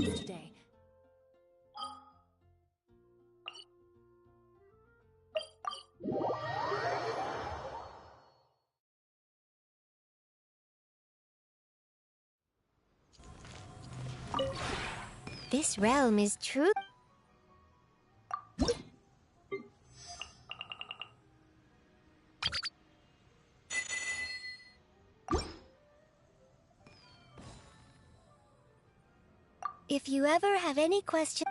performance today. This realm is true. If you ever have any questions...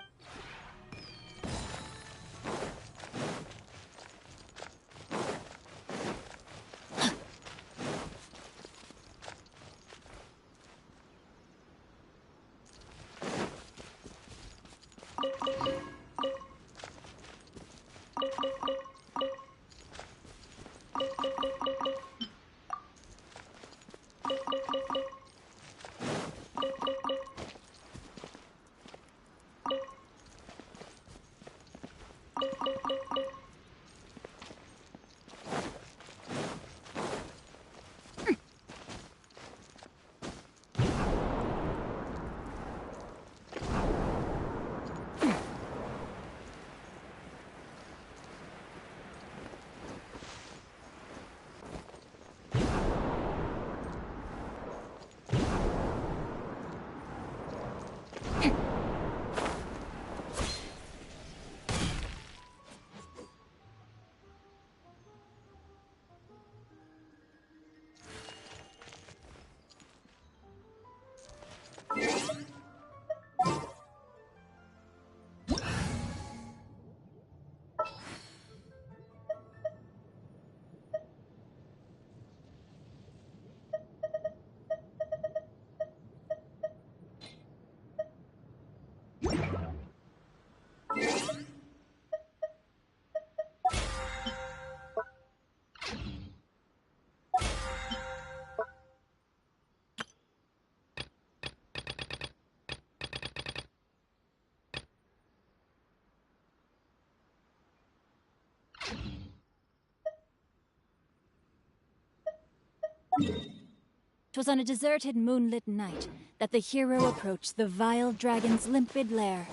Twas on a deserted moonlit night that the hero approached the vile dragon's limpid lair.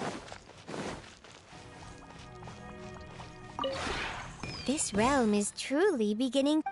This realm is truly beginning...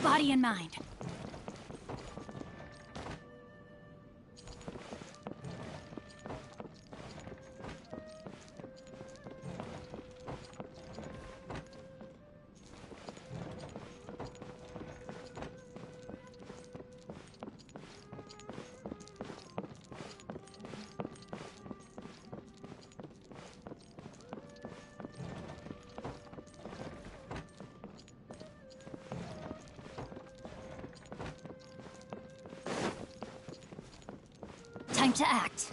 Body and mind. Time to act.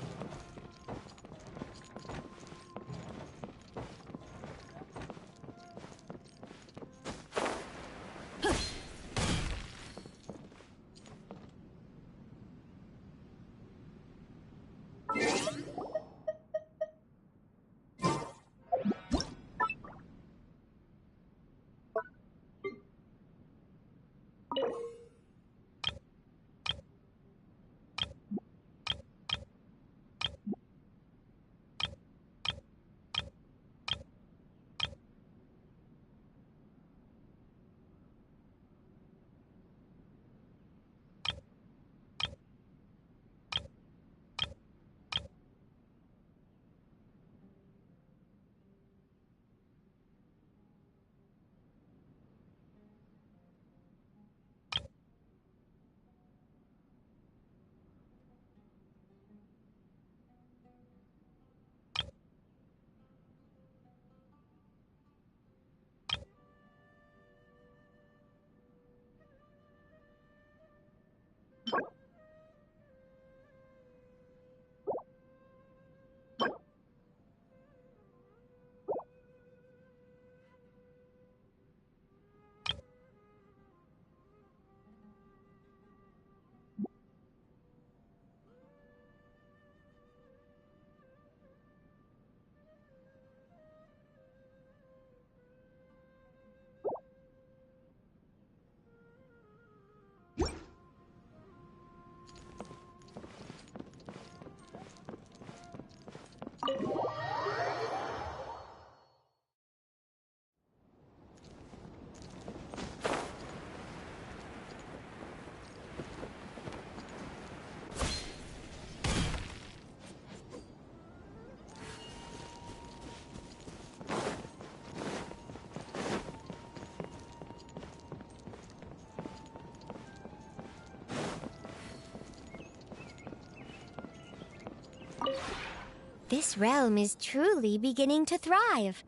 This realm is truly beginning to thrive.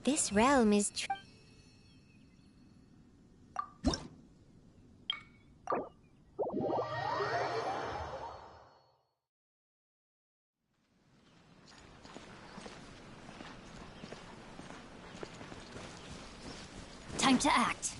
This realm is Time to act.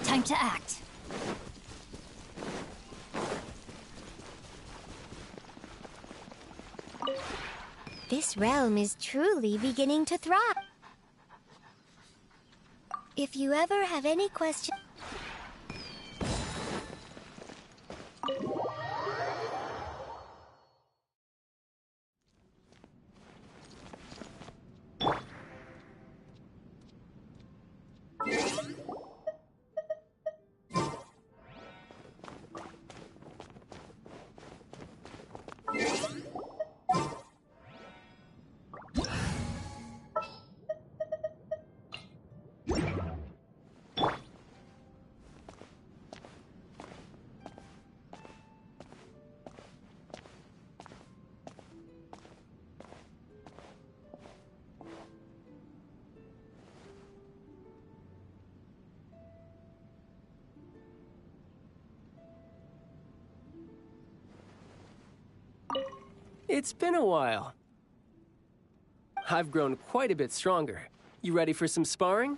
Time to act. This realm is truly beginning to thrive. If you ever have any questions... It's been a while. I've grown quite a bit stronger. You ready for some sparring?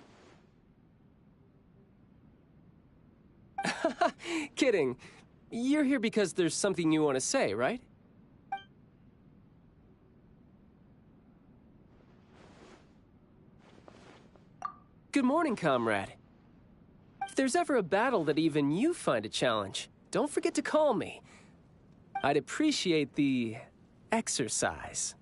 Kidding. You're here because there's something you want to say, right? Good morning, comrade. If there's ever a battle that even you find a challenge, don't forget to call me. I'd appreciate the exercise.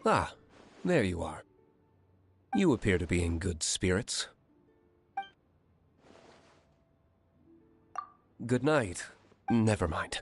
Ah, there you are. You appear to be in good spirits. Good night. Never mind.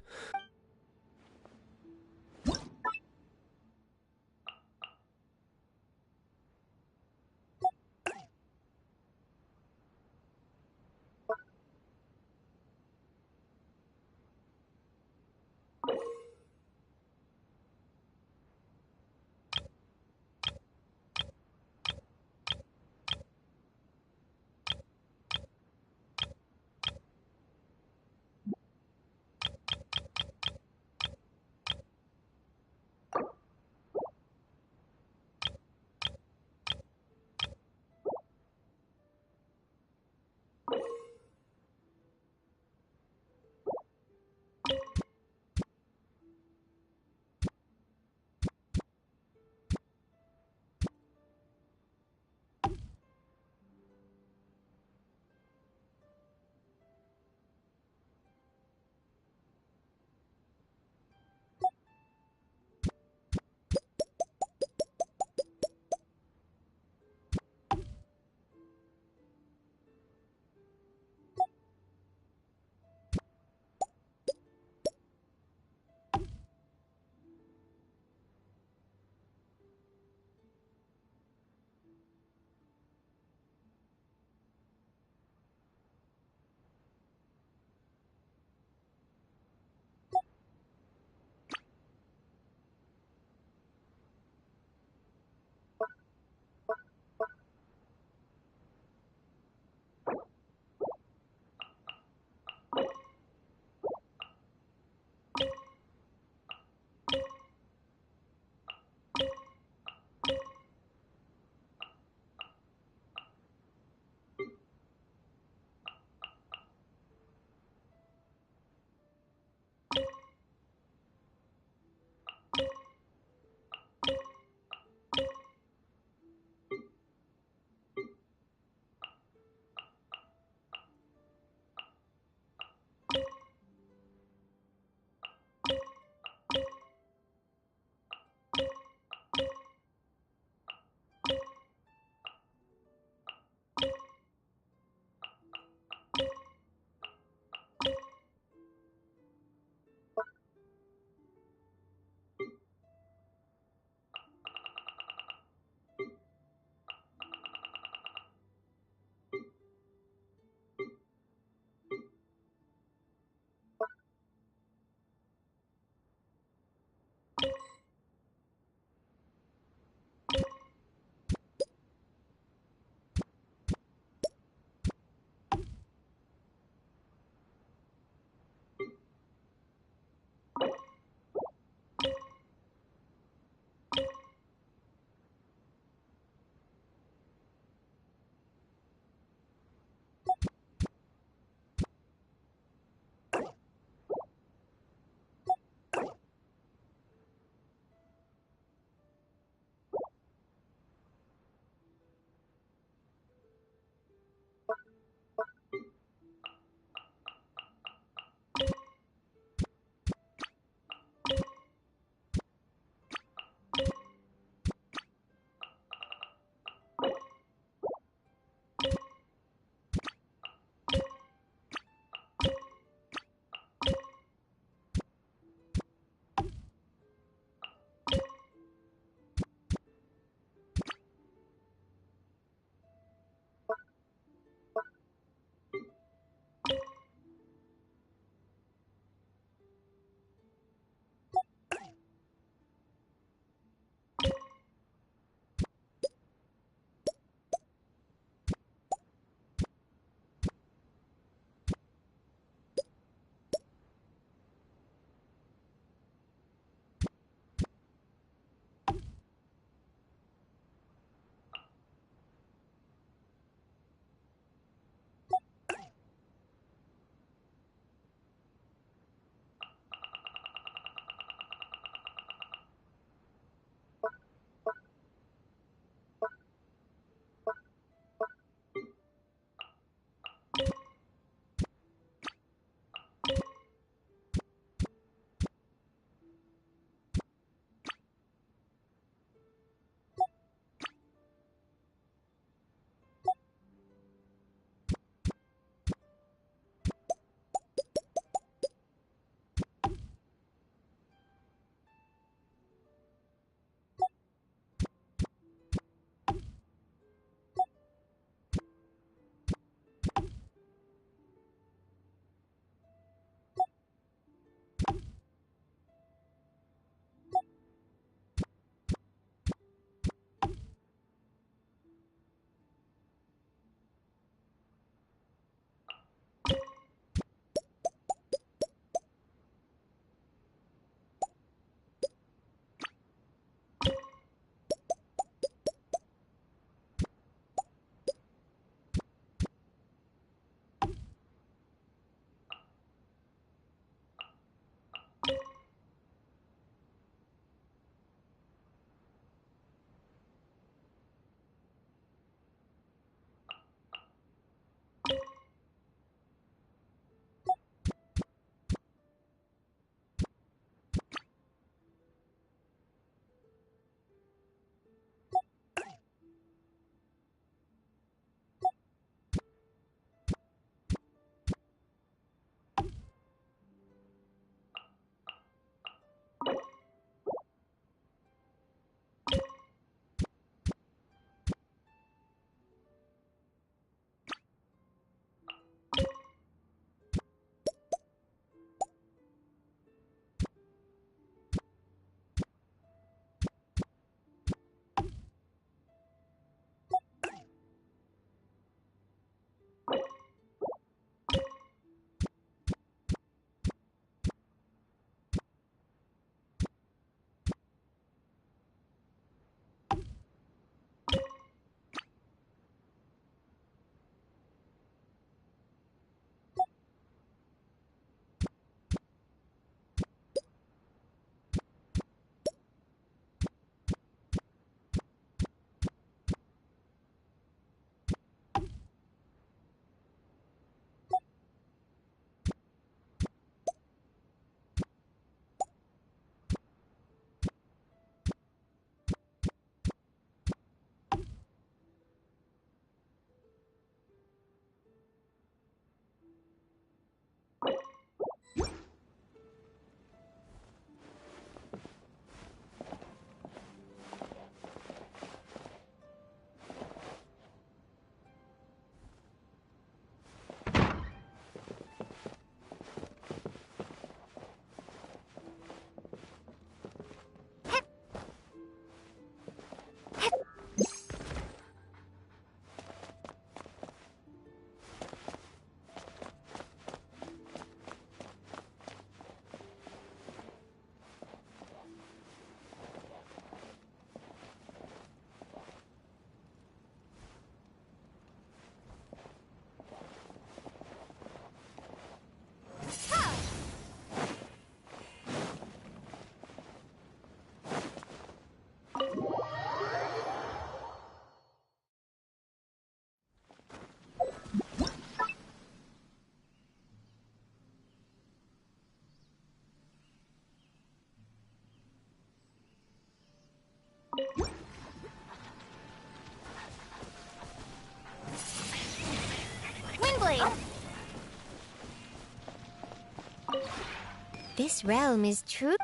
This realm is true.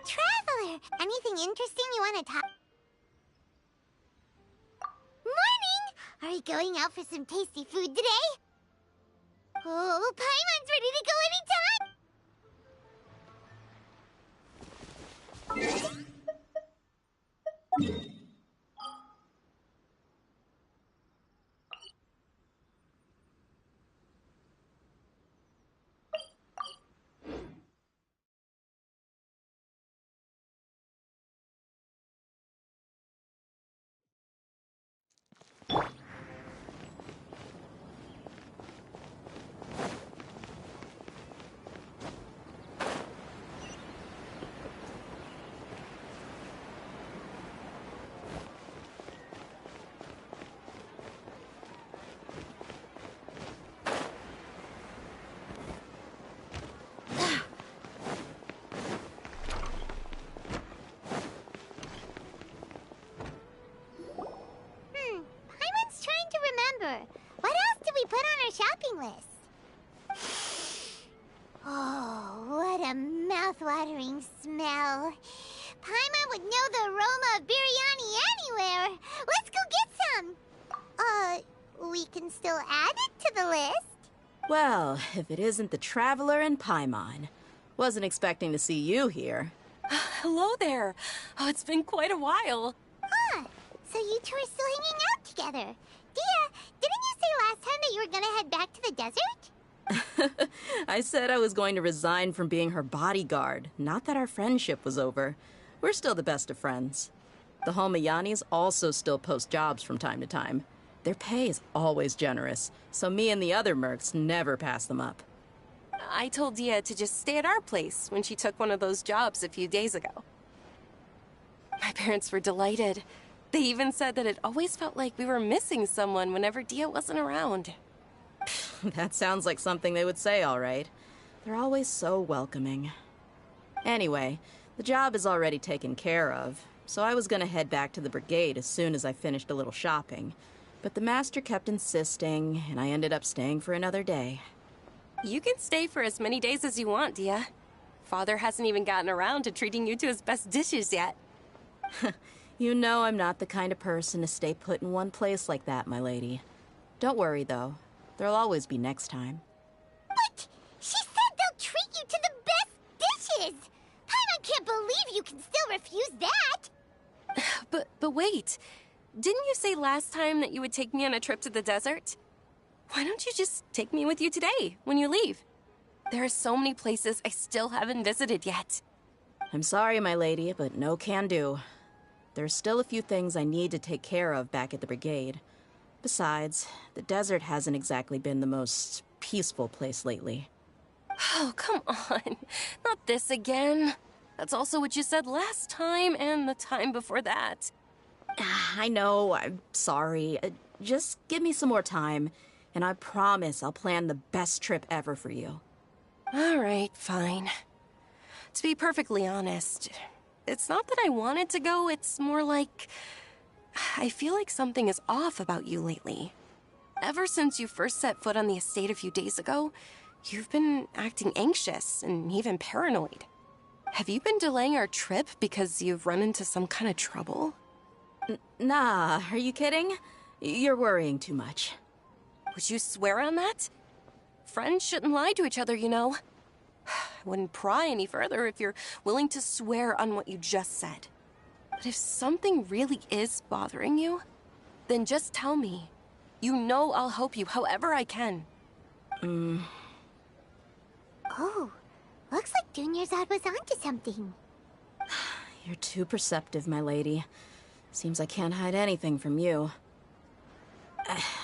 Traveler, anything interesting you want to talk? Morning! Are you going out for some tasty food today? Oh, Paimon's ready to go anytime! endless. Oh, what a mouth-watering smell. Paimon would know the aroma of biryani anywhere. Let's go get some. We can still add it to the list. Well, if it isn't the Traveler and Paimon. Wasn't expecting to see you here. Hello there. Oh, it's been quite a while. Huh. So you two are still hanging out together. Dia, didn't you say last time that you were gonna head back to the desert? I said I was going to resign from being her bodyguard, not that our friendship was over. We're still the best of friends. The Holmayanis also still post jobs from time to time. Their pay is always generous, so me and the other mercs never pass them up. I told Dia to just stay at our place when she took one of those jobs a few days ago. My parents were delighted. They even said that it always felt like we were missing someone whenever Dia wasn't around. That sounds like something they would say, all right. They're always so welcoming. Anyway, the job is already taken care of, so I was gonna head back to the brigade as soon as I finished a little shopping. But the master kept insisting, and I ended up staying for another day. You can stay for as many days as you want, Dia. Father hasn't even gotten around to treating you to his best dishes yet. You know I'm not the kind of person to stay put in one place like that, my lady. Don't worry, though. There'll always be next time. But she said they'll treat you to the best dishes. Paimon can't believe you can still refuse that. But wait. Didn't you say last time that you would take me on a trip to the desert? Why don't you just take me with you today, when you leave? There are so many places I still haven't visited yet. I'm sorry, my lady, but no can do. There's still a few things I need to take care of back at the brigade. Besides, the desert hasn't exactly been the most peaceful place lately. Oh, come on. Not this again. That's also what you said last time and the time before that. I know, I'm sorry. Just give me some more time, and I promise I'll plan the best trip ever for you. All right, fine. To be perfectly honest, it's not that I wanted to go, it's more like I feel like something is off about you lately. Ever since you first set foot on the estate a few days ago, you've been acting anxious and even paranoid. Have you been delaying our trip because you've run into some kind of trouble? Nah, are you kidding? You're worrying too much. Would you swear on that? Friends shouldn't lie to each other, you know. I wouldn't pry any further if you're willing to swear on what you just said. But if something really is bothering you, then just tell me. You know I'll help you however I can. Oh, looks like Dunyarzad was onto something. You're too perceptive, my lady. Seems I can't hide anything from you.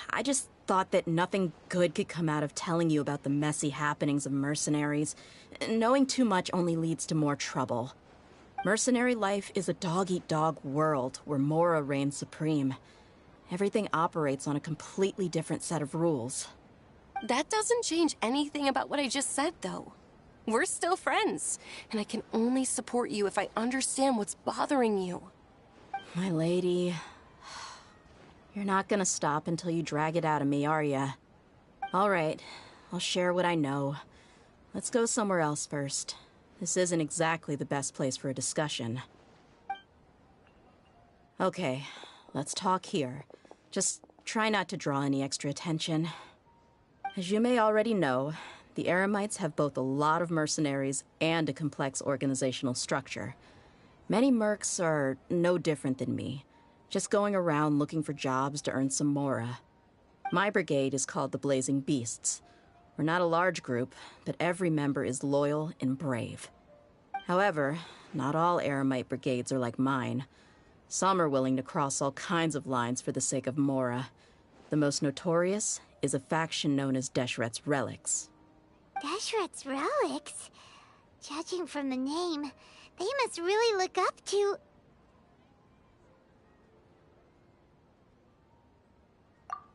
I just thought that nothing good could come out of telling you about the messy happenings of mercenaries. Knowing too much only leads to more trouble. Mercenary life is a dog-eat-dog world where Mora reigns supreme. Everything operates on a completely different set of rules. That doesn't change anything about what I just said, though. We're still friends, and I can only support you if I understand what's bothering you. My lady, you're not gonna stop until you drag it out of me, are ya? All right, I'll share what I know. Let's go somewhere else first. This isn't exactly the best place for a discussion. Okay, let's talk here. Just try not to draw any extra attention. As you may already know, the Eremites have both a lot of mercenaries and a complex organizational structure. Many mercs are no different than me, just going around looking for jobs to earn some mora. My brigade is called the Blazing Beasts. We're not a large group, but every member is loyal and brave. However, not all Eremite brigades are like mine. Some are willing to cross all kinds of lines for the sake of mora. The most notorious is a faction known as Deshret's Relics. Deshret's Relics? Judging from the name, they must really look up to...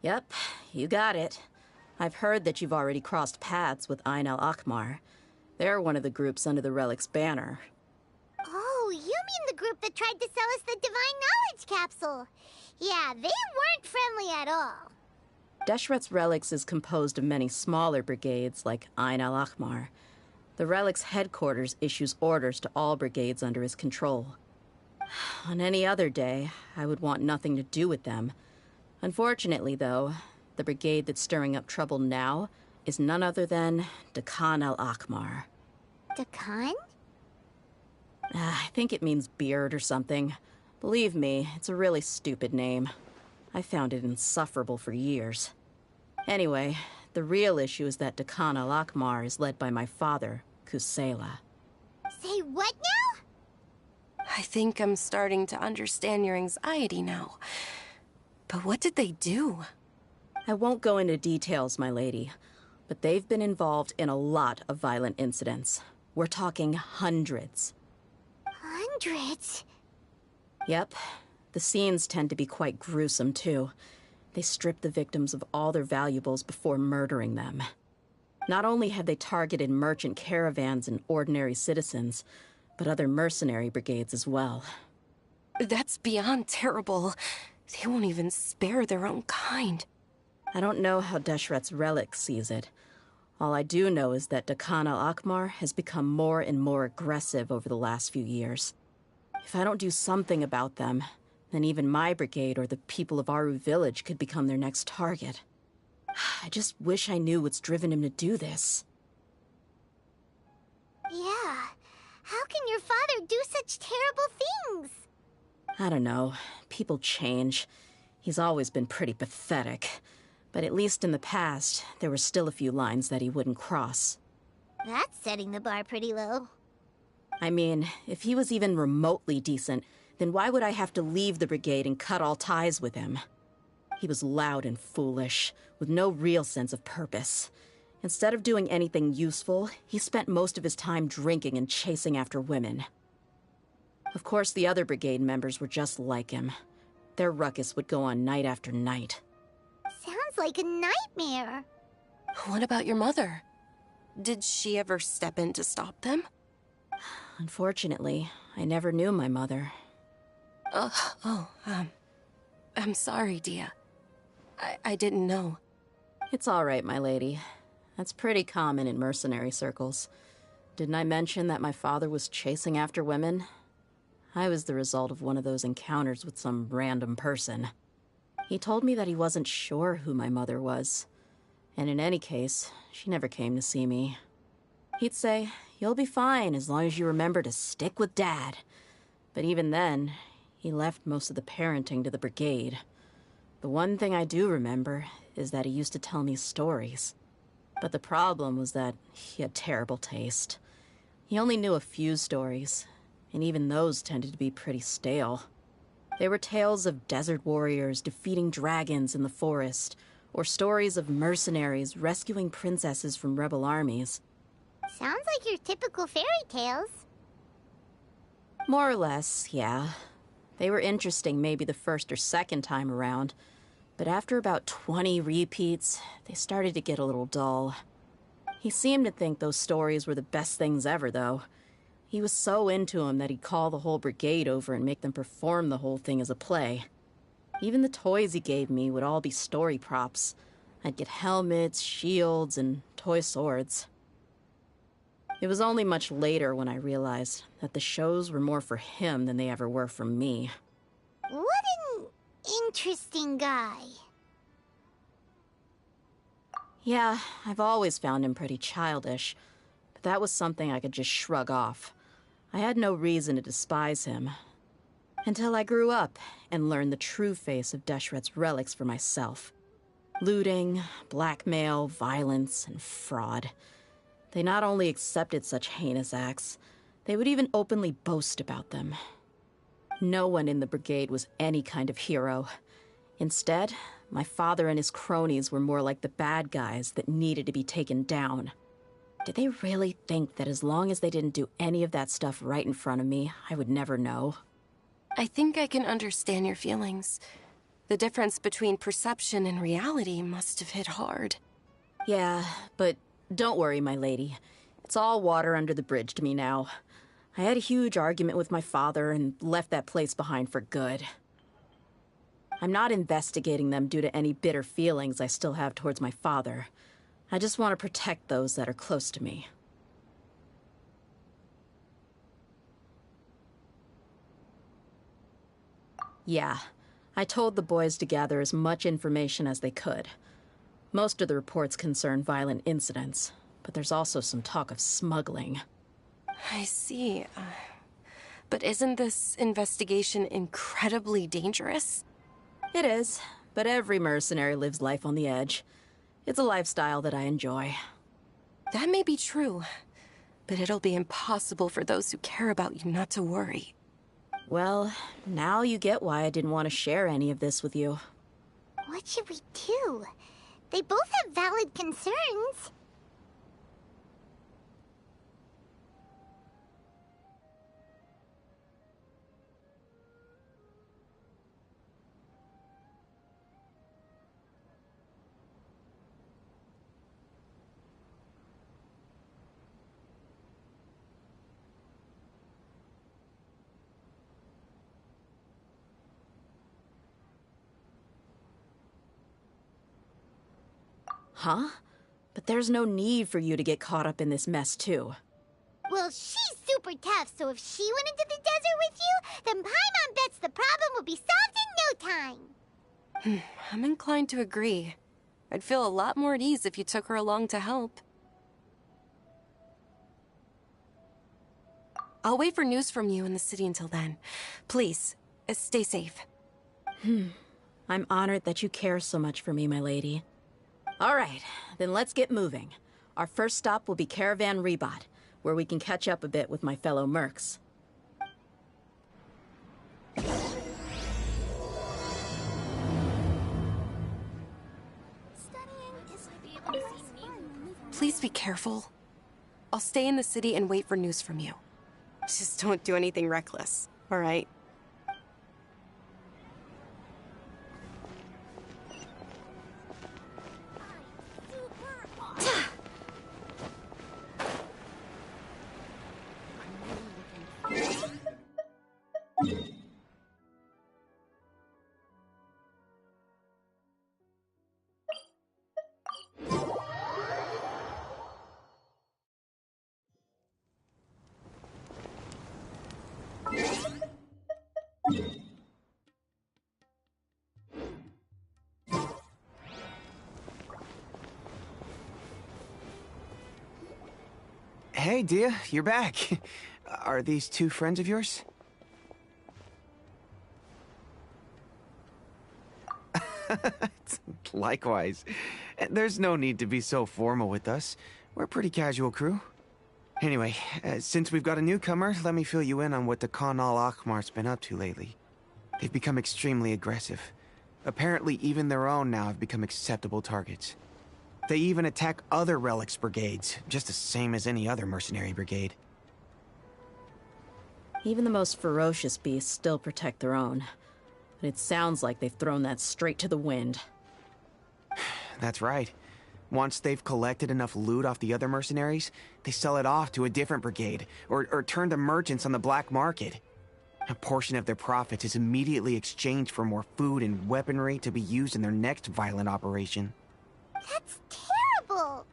Yep, you got it. I've heard that you've already crossed paths with Ain al-Akmar. They're one of the groups under the Relic's banner. Oh, you mean the group that tried to sell us the Divine Knowledge Capsule? Yeah, they weren't friendly at all. Deshret's Relics is composed of many smaller brigades like Ain al-Ahmar. The Relic's headquarters issues orders to all brigades under his control. On any other day, I would want nothing to do with them. Unfortunately, though, the brigade that's stirring up trouble now is none other than Geshin al-Ahmar. Dakan? I think it means beard or something. Believe me, it's a really stupid name. I found it insufferable for years. Anyway, the real issue is that Geshin al-Ahmar is led by my father, Kusela. Say what now? I think I'm starting to understand your anxiety now. But what did they do? I won't go into details, my lady, but they've been involved in a lot of violent incidents. We're talking hundreds. Hundreds? Yep. The scenes tend to be quite gruesome, too. They strip the victims of all their valuables before murdering them. Not only have they targeted merchant caravans and ordinary citizens, but other mercenary brigades as well. That's beyond terrible. They won't even spare their own kind. I don't know how Deshret's Relic sees it. All I do know is that Geshin al-Ahmar has become more and more aggressive over the last few years. If I don't do something about them, then even my brigade or the people of Aru village could become their next target. I just wish I knew what's driven him to do this. Yeah. How can your father do such terrible things? I don't know. People change. He's always been pretty pathetic. But at least in the past, there were still a few lines that he wouldn't cross. That's setting the bar pretty low. I mean, if he was even remotely decent, then why would I have to leave the brigade and cut all ties with him? He was loud and foolish, with no real sense of purpose. Instead of doing anything useful, he spent most of his time drinking and chasing after women. Of course, the other brigade members were just like him. Their ruckus would go on night after night. Sounds like a nightmare. What about your mother? Did she ever step in to stop them? Unfortunately, I never knew my mother. I'm sorry, Dia. I didn't know. It's all right, my lady. That's pretty common in mercenary circles. Didn't I mention that my father was chasing after women? I was the result of one of those encounters with some random person. He told me that he wasn't sure who my mother was. And in any case, she never came to see me. He'd say, "You'll be fine as long as you remember to stick with Dad." But even then, he left most of the parenting to the brigade. The one thing I do remember is that he used to tell me stories. But the problem was that he had terrible taste. He only knew a few stories, and even those tended to be pretty stale. They were tales of desert warriors defeating dragons in the forest, or stories of mercenaries rescuing princesses from rebel armies. Sounds like your typical fairy tales. More or less, yeah. They were interesting maybe the first or second time around, but after about 20 repeats, they started to get a little dull. He seemed to think those stories were the best things ever, though. He was so into them that he'd call the whole brigade over and make them perform the whole thing as a play. Even the toys he gave me would all be story props. I'd get helmets, shields, and toy swords. It was only much later when I realized that the shows were more for him than they ever were for me. What an interesting guy. Yeah, I've always found him pretty childish, but that was something I could just shrug off. I had no reason to despise him. Until I grew up and learned the true face of Deshret's Relics for myself. Looting, blackmail, violence, and fraud. They not only accepted such heinous acts, they would even openly boast about them. No one in the brigade was any kind of hero. Instead, my father and his cronies were more like the bad guys that needed to be taken down. Did they really think that as long as they didn't do any of that stuff right in front of me, I would never know? I think I can understand your feelings. The difference between perception and reality must have hit hard. Yeah, but don't worry, my lady. It's all water under the bridge to me now. I had a huge argument with my father and left that place behind for good. I'm not investigating them due to any bitter feelings I still have towards my father. I just want to protect those that are close to me. Yeah, I told the boys to gather as much information as they could. Most of the reports concern violent incidents, but there's also some talk of smuggling. I see. But isn't this investigation incredibly dangerous? It is, but every mercenary lives life on the edge. It's a lifestyle that I enjoy. That may be true, but it'll be impossible for those who care about you not to worry. Well, now you get why I didn't want to share any of this with you. What should we do? They both have valid concerns. Huh? But there's no need for you to get caught up in this mess, too. Well, she's super tough, so if she went into the desert with you, then Paimon bets the problem will be solved in no time. I'm inclined to agree. I'd feel a lot more at ease if you took her along to help. I'll wait for news from you in the city until then. Please, stay safe. I'm honored that you care so much for me, my lady. All right, then let's get moving. Our first stop will be Caravan Rebot, where we can catch up a bit with my fellow mercs. Please be careful. I'll stay in the city and wait for news from you. Just don't do anything reckless, all right? Hey, Dia, you're back. Are these two friends of yours? Likewise. There's no need to be so formal with us. We're a pretty casual crew. Anyway, since we've got a newcomer, let me fill you in on what the Khan al-Ahmar's been up to lately. They've become extremely aggressive. Apparently, even their own now have become acceptable targets. They even attack other relics brigades, just the same as any other mercenary brigade. Even the most ferocious beasts still protect their own. But it sounds like they've thrown that straight to the wind. That's right. Once they've collected enough loot off the other mercenaries, they sell it off to a different brigade, or turn to merchants on the black market. A portion of their profits is immediately exchanged for more food and weaponry to be used in their next violent operation. That's terrible!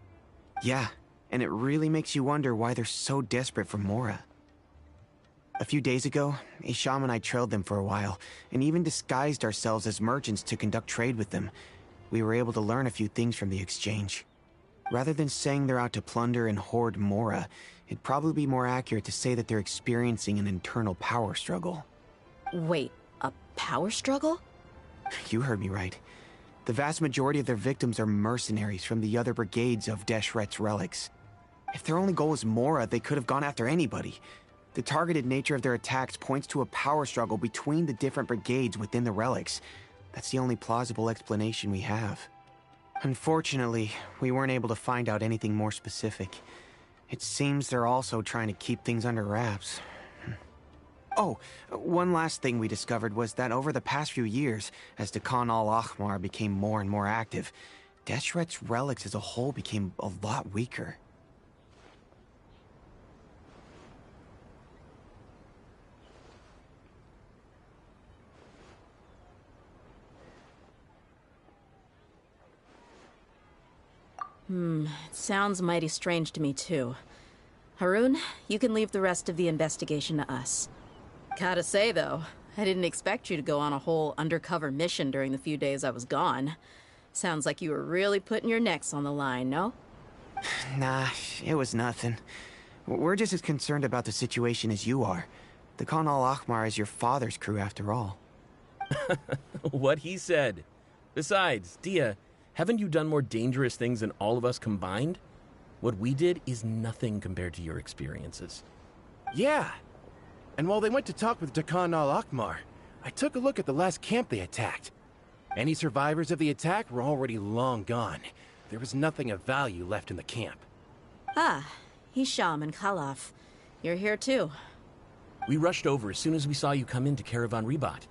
Yeah, and it really makes you wonder why they're so desperate for Mora. A few days ago, Isham and I trailed them for a while, and even disguised ourselves as merchants to conduct trade with them. We were able to learn a few things from the exchange. Rather than saying they're out to plunder and hoard Mora, it'd probably be more accurate to say that they're experiencing an internal power struggle. Wait, a power struggle? You heard me right. The vast majority of their victims are mercenaries from the other brigades of Deshret's relics. If their only goal is Mora, they could have gone after anybody. The targeted nature of their attacks points to a power struggle between the different brigades within the relics. That's the only plausible explanation we have. Unfortunately, we weren't able to find out anything more specific. It seems they're also trying to keep things under wraps. Oh, one last thing we discovered was that over the past few years, as the Khan al-Ahmar became more and more active, Deshret's relics as a whole became a lot weaker. It sounds mighty strange to me, too. Harun, you can leave the rest of the investigation to us. Gotta say, though, I didn't expect you to go on a whole undercover mission during the few days I was gone. Sounds like you were really putting your necks on the line, no? Nah, it was nothing. We're just as concerned about the situation as you are. The Khan al-Ahmar is your father's crew, after all. What he said. Besides, Dia, haven't you done more dangerous things than all of us combined? What we did is nothing compared to your experiences. Yeah. And while they went to talk with Khan al-Ahmar, I took a look at the last camp they attacked. Any survivors of the attack were already long gone. There was nothing of value left in the camp. Ah, Hisham and Khalaf. You're here too. We rushed over as soon as we saw you come into Caravan Ribat.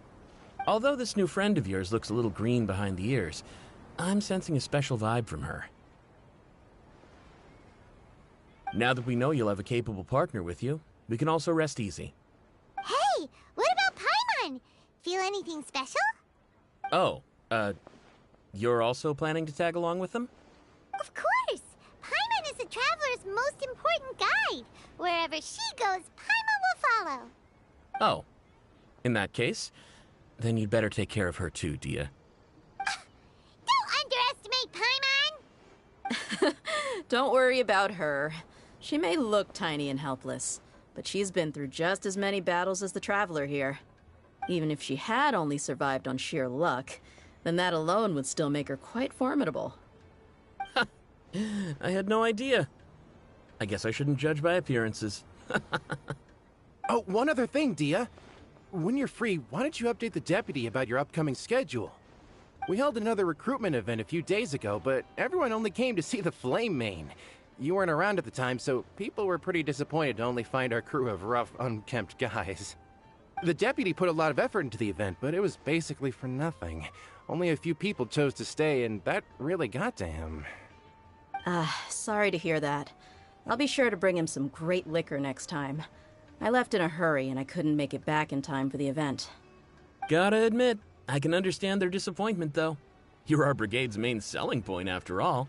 Although this new friend of yours looks a little green behind the ears, I'm sensing a special vibe from her. Now that we know you'll have a capable partner with you, we can also rest easy. Hey, what about Paimon? Feel anything special? Oh, you're also planning to tag along with them? Of course! Paimon is the traveler's most important guide. Wherever she goes, Paimon will follow. Oh. In that case, then you'd better take care of her too, Dia. Don't underestimate Paimon! Don't worry about her. She may look tiny and helpless, but she's been through just as many battles as the traveler here. Even if she had only survived on sheer luck, then that alone would still make her quite formidable. I had no idea. I guess I shouldn't judge by appearances. Oh, one other thing, Dia. When you're free, why don't you update the deputy about your upcoming schedule? We held another recruitment event a few days ago, but everyone only came to see the Flame Main. You weren't around at the time, so people were pretty disappointed to only find our crew of rough, unkempt guys. The deputy put a lot of effort into the event, but it was basically for nothing. Only a few people chose to stay, and that really got to him. Sorry to hear that. I'll be sure to bring him some great liquor next time. I left in a hurry and I couldn't make it back in time for the event. Gotta admit, I can understand their disappointment, though. You're our brigade's main selling point, after all.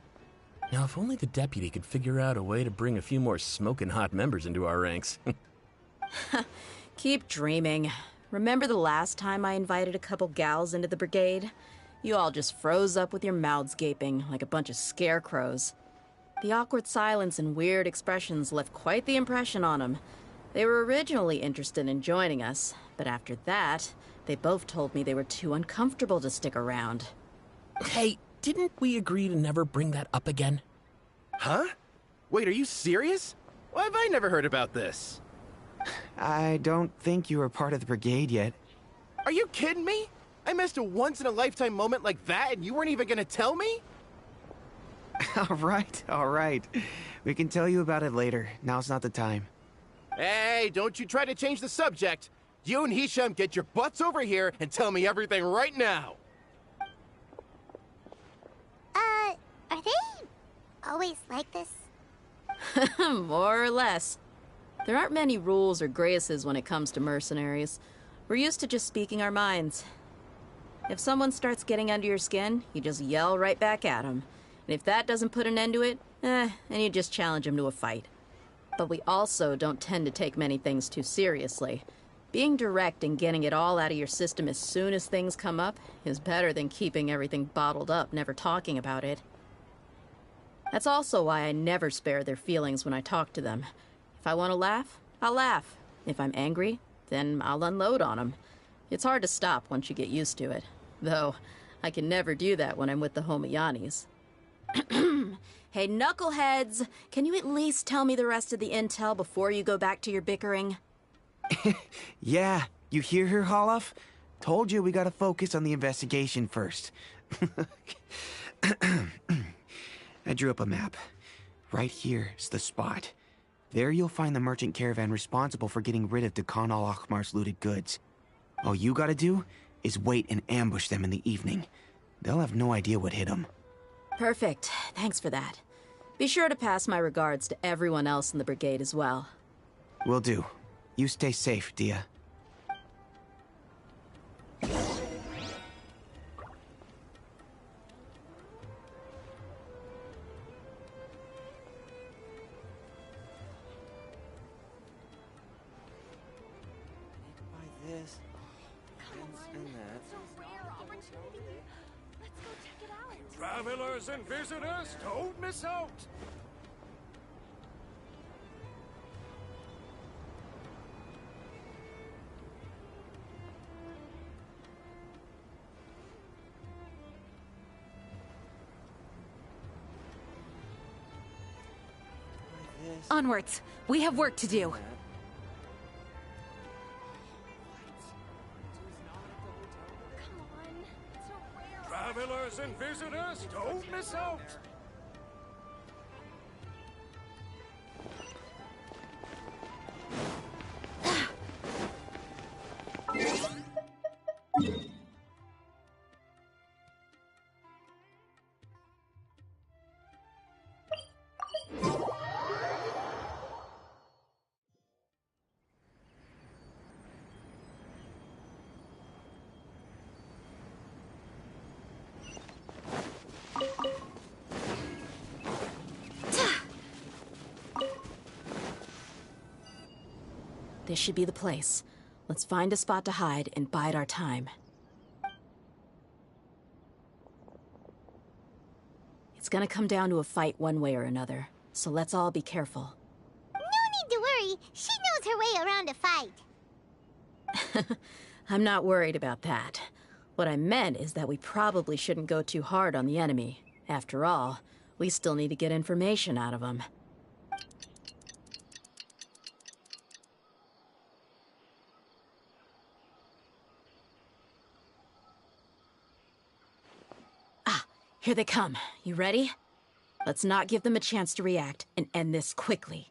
Now, if only the deputy could figure out a way to bring a few more smoking hot members into our ranks. Keep dreaming. Remember the last time I invited a couple gals into the brigade? You all just froze up with your mouths gaping like a bunch of scarecrows. The awkward silence and weird expressions left quite the impression on them. They were originally interested in joining us, but after that, they both told me they were too uncomfortable to stick around. Hey, didn't we agree to never bring that up again? Huh? Wait, are you serious? Why have I never heard about this? I don't think you were part of the brigade yet. Are you kidding me? I missed a once-in-a-lifetime moment like that and you weren't even gonna tell me? All right. We can tell you about it later. Now's not the time. Hey, don't you try to change the subject. You and Hisham get your butts over here and tell me everything right now. Are they always like this? More or less. There aren't many rules or graces when it comes to mercenaries. We're used to just speaking our minds. If someone starts getting under your skin, you just yell right back at them. And if that doesn't put an end to it, then you just challenge them to a fight. But we also don't tend to take many things too seriously. Being direct and getting it all out of your system as soon as things come up is better than keeping everything bottled up, never talking about it. That's also why I never spare their feelings when I talk to them. If I want to laugh, I'll laugh. If I'm angry, then I'll unload on them. It's hard to stop once you get used to it. Though, I can never do that when I'm with the Homayanis. Hey, knuckleheads! Can you at least tell me the rest of the intel before you go back to your bickering? Yeah, you hear her, Holloff? Told you we gotta focus on the investigation first. I drew up a map. Right here's the spot. There you'll find the merchant caravan responsible for getting rid of Khan al-Ahmar's looted goods. All you gotta do is wait and ambush them in the evening. They'll have no idea what hit them. Perfect. Thanks for that. Be sure to pass my regards to everyone else in the brigade as well. Will do. You stay safe, Dia. Let's go check it out. Travelers and visitors, don't miss out! Onwards. We have work to do. Travelers and visitors, don't miss out! This should be the place. Let's find a spot to hide and bide our time. It's gonna come down to a fight one way or another, so let's all be careful. No need to worry. She knows her way around a fight. I'm not worried about that. What I meant is that we probably shouldn't go too hard on the enemy. After all, we still need to get information out of them. Here they come. You ready? Let's not give them a chance to react and end this quickly.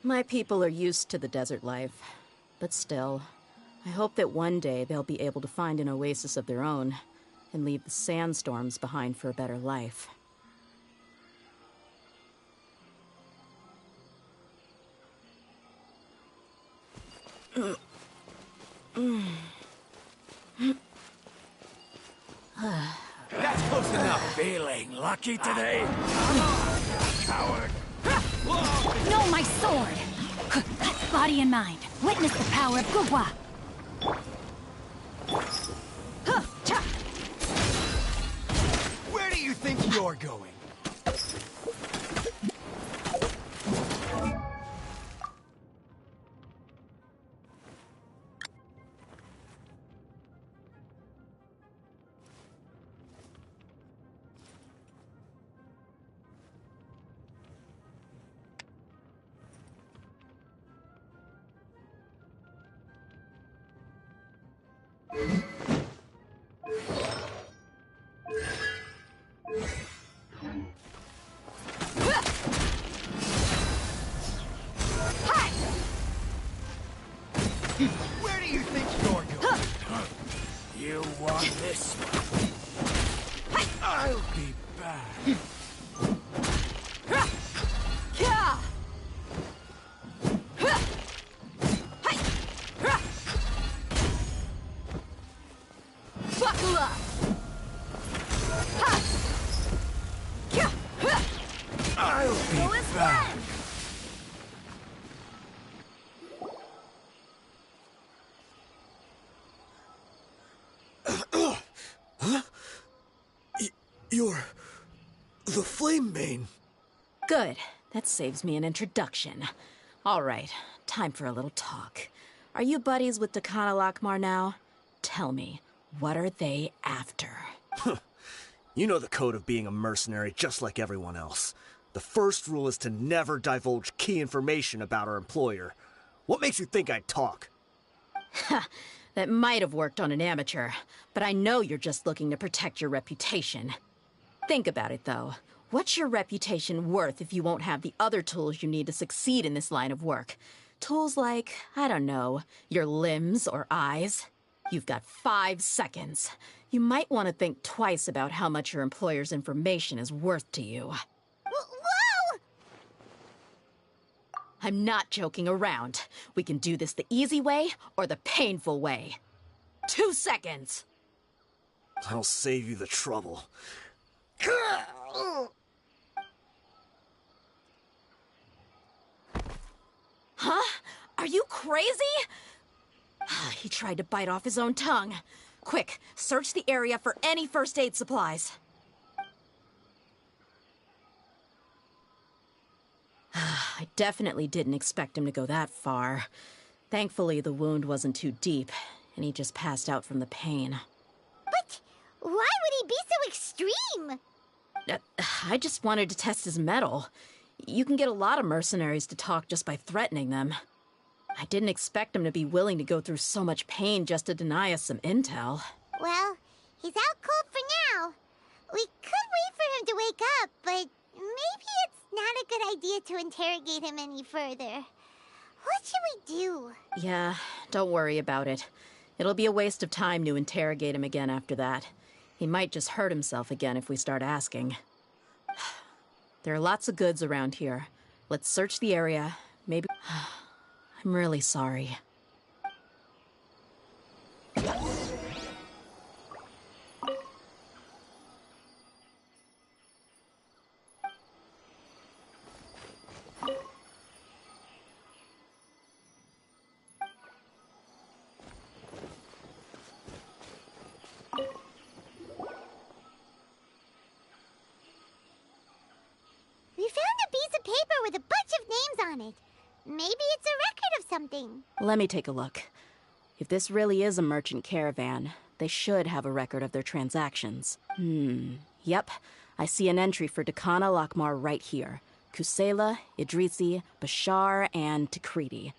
My people are used to the desert life, but still, I hope that one day they'll be able to find an oasis of their own and leave the sandstorms behind for a better life. That's close enough. Feeling lucky today? Come on, coward! No, my sword! Body and mind. Witness the power of Gugwa. Where do you think you're going? Where do you think you're going? You want this one? I'll be back. Buckle up! I'll be back. You're the Flame Mane. Good. That saves me an introduction. All right, time for a little talk. Are you buddies with Dakana Lakmar now? Tell me, what are they after? You know the code of being a mercenary just like everyone else. The first rule is to never divulge key information about our employer. What makes you think I'd talk? That might have worked on an amateur, but I know you're just looking to protect your reputation. Think about it, though. What's your reputation worth if you won't have the other tools you need to succeed in this line of work? Tools like, I don't know, your limbs or eyes? You've got 5 seconds. You might want to think twice about how much your employer's information is worth to you. Whoa! I'm not joking around. We can do this the easy way or the painful way. 2 seconds! I'll save you the trouble. Huh? Are you crazy? He tried to bite off his own tongue. Quick, search the area for any first aid supplies. I definitely didn't expect him to go that far. Thankfully, the wound wasn't too deep, and he just passed out from the pain. But why would he be so extreme? I just wanted to test his mettle. You can get a lot of mercenaries to talk just by threatening them. I didn't expect him to be willing to go through so much pain just to deny us some intel. Well, he's out cold for now. We could wait for him to wake up, but maybe it's not a good idea to interrogate him any further. What should we do? Yeah, don't worry about it. It'll be a waste of time to interrogate him again after that. He might just hurt himself again if we start asking. There are lots of goods around here. Let's search the area. Maybe... I'm really sorry. We found a piece of paper with a bunch of names on it. Maybe it's a record of something. Let me take a look. If this really is a merchant caravan, they should have a record of their transactions. Yep. I see an entry for Dakana Lakmar right here. Kusela, Idrisi, Bashar, and Takriti.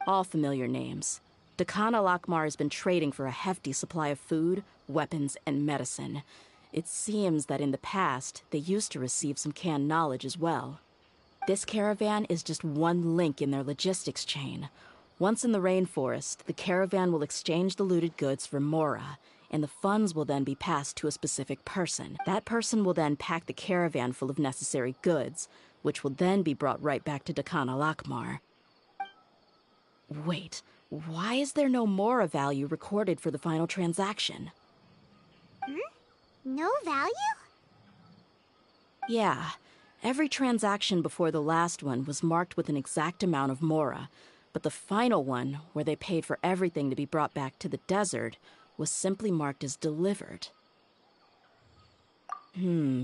All familiar names. Dakana Lakmar has been trading for a hefty supply of food, weapons, and medicine. It seems that in the past, they used to receive some canned knowledge as well. This caravan is just one link in their logistics chain. Once in the rainforest, the caravan will exchange the looted goods for Mora, and the funds will then be passed to a specific person. That person will then pack the caravan full of necessary goods, which will then be brought right back to Dakana Lakmar. Wait, why is there no Mora value recorded for the final transaction? No value? Yeah. Every transaction before the last one was marked with an exact amount of Mora, but the final one, where they paid for everything to be brought back to the desert, was simply marked as delivered.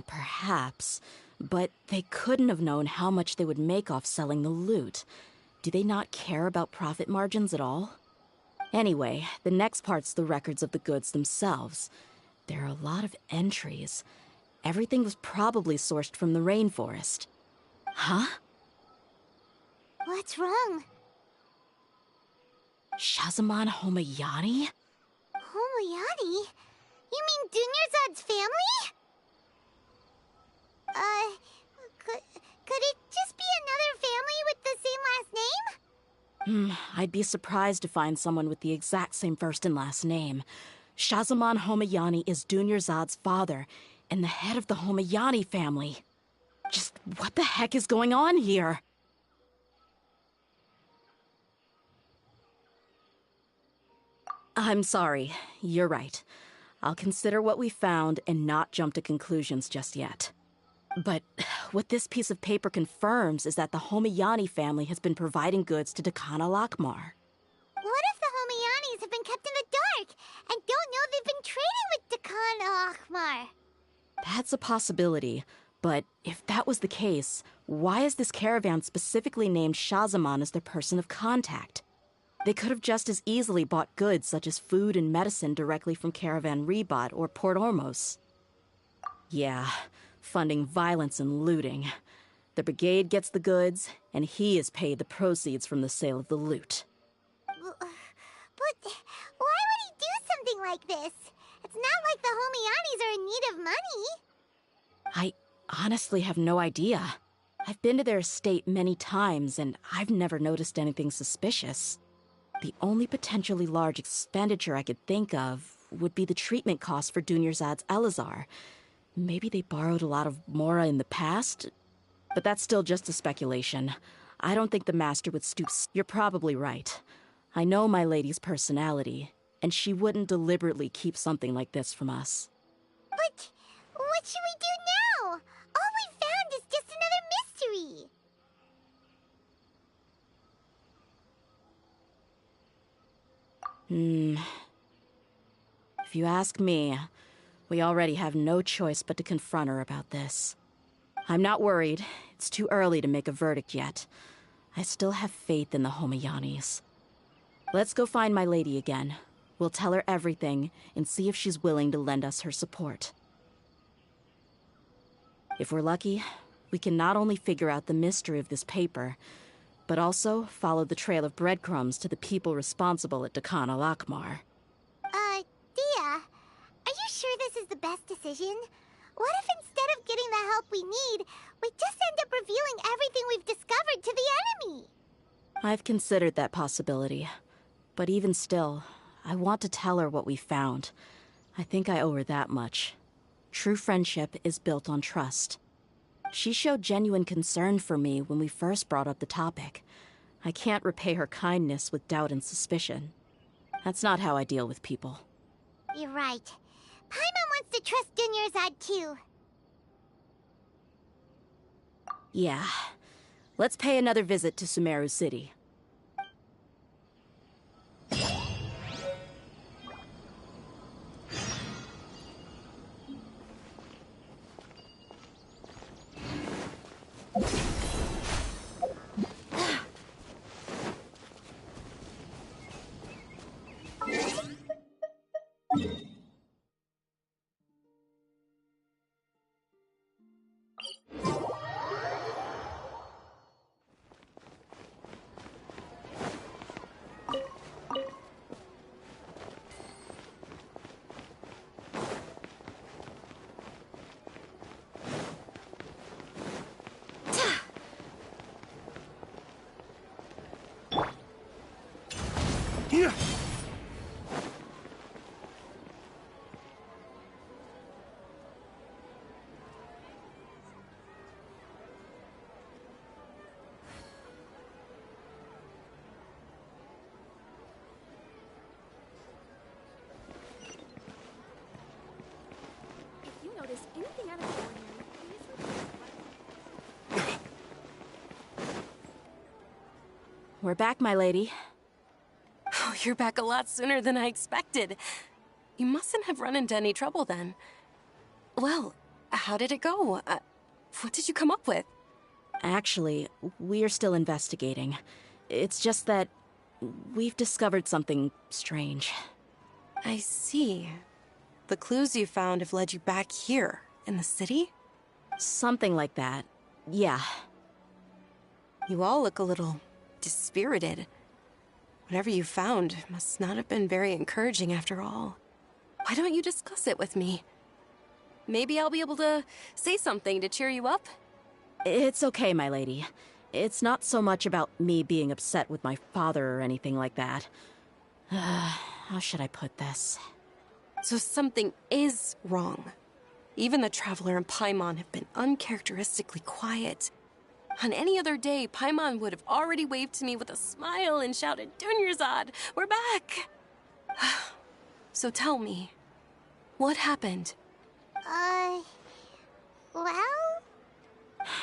Perhaps. But they couldn't have known how much they would make off selling the loot. Do they not care about profit margins at all? Anyway, the next part's the records of the goods themselves. There are a lot of entries. Everything was probably sourced from the rainforest. Huh? What's wrong? Shazamon Homayani? Homayani? You mean Dunyarzad's family? Could it just be another family with the same last name? I'd be surprised to find someone with the exact same first and last name. Shazamon Homayani is Dunyarzad's father, and the head of the Homayani family. Just what the heck is going on here? I'm sorry. You're right. I'll consider what we found and not jump to conclusions just yet. But what this piece of paper confirms is that the Homayani family has been providing goods to Dakana Lakmar. What if the Homayanis have been kept in the dark and don't know they've been trading with Dakana Lakmar? That's a possibility, but if that was the case, why is this caravan specifically named Shazamon as their person of contact? They could have just as easily bought goods such as food and medicine directly from Caravan Rebot or Port Ormos. Yeah, funding violence and looting. The brigade gets the goods, and he is paid the proceeds from the sale of the loot. But But why would he do something like this? It's not like the Homianis are in need of money. I honestly have no idea. I've been to their estate many times, and I've never noticed anything suspicious. The only potentially large expenditure I could think of would be the treatment costs for Dunyarzad's Elazar. Maybe they borrowed a lot of Mora in the past? But that's still just a speculation. I don't think the Master would stoop. You're probably right. I know my lady's personality, and she wouldn't deliberately keep something like this from us. But what should we do now? All we found is just another mystery. If you ask me, we already have no choice but to confront her about this. I'm not worried. It's too early to make a verdict yet. I still have faith in the Homianis. Let's go find my lady again. We'll tell her everything and see if she's willing to lend us her support. If we're lucky, we can not only figure out the mystery of this paper, but also follow the trail of breadcrumbs to the people responsible at Dakan al-Akmar. Dia, are you sure this is the best decision? What if instead of getting the help we need, we just end up revealing everything we've discovered to the enemy? I've considered that possibility. But even still, I want to tell her what we found. I think I owe her that much. True friendship is built on trust. She showed genuine concern for me when we first brought up the topic. I can't repay her kindness with doubt and suspicion. That's not how I deal with people. You're right. Paimon wants to trust Dunyarzad too. Yeah. Let's pay another visit to Sumeru City. Anything out of the ordinary, We're back, my lady. Oh, you're back a lot sooner than I expected. You mustn't have run into any trouble then. Well, how did it go? What did you come up with? Actually, we're still investigating. It's just that we've discovered something strange. I see. The clues you found have led you back here, in the city? Something like that. Yeah. You all look a little dispirited. Whatever you found must not have been very encouraging after all. Why don't you discuss it with me? Maybe I'll be able to say something to cheer you up? It's okay, my lady. It's not so much about me being upset with my father or anything like that. How should I put this? So something is wrong. Even the Traveler and Paimon have been uncharacteristically quiet. On any other day, Paimon would have already waved to me with a smile and shouted, "Dunyarzad, we're back!" So tell me, what happened? Well?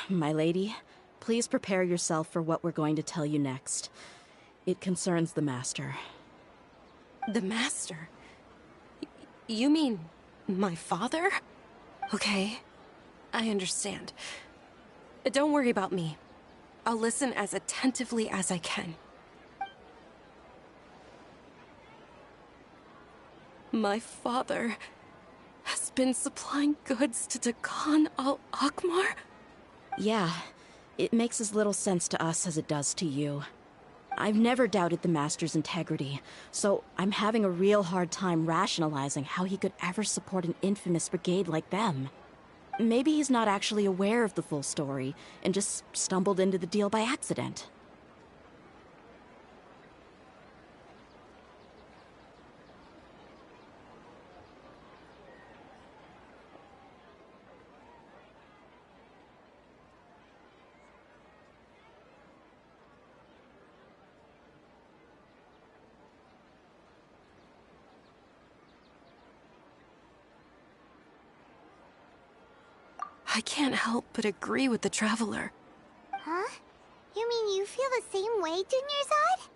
My lady, please prepare yourself for what we're going to tell you next. It concerns the Master. The Master? You mean my father? Okay, I understand. Don't worry about me. I'll listen as attentively as I can. My father has been supplying goods to Dakan al-Akmar? Yeah, it makes as little sense to us as it does to you. I've never doubted the Master's integrity, so I'm having a real hard time rationalizing how he could ever support an infamous brigade like them. Maybe he's not actually aware of the full story and just stumbled into the deal by accident. I can't help but agree with the Traveler. Huh? You mean you feel the same way, Dunyarzad?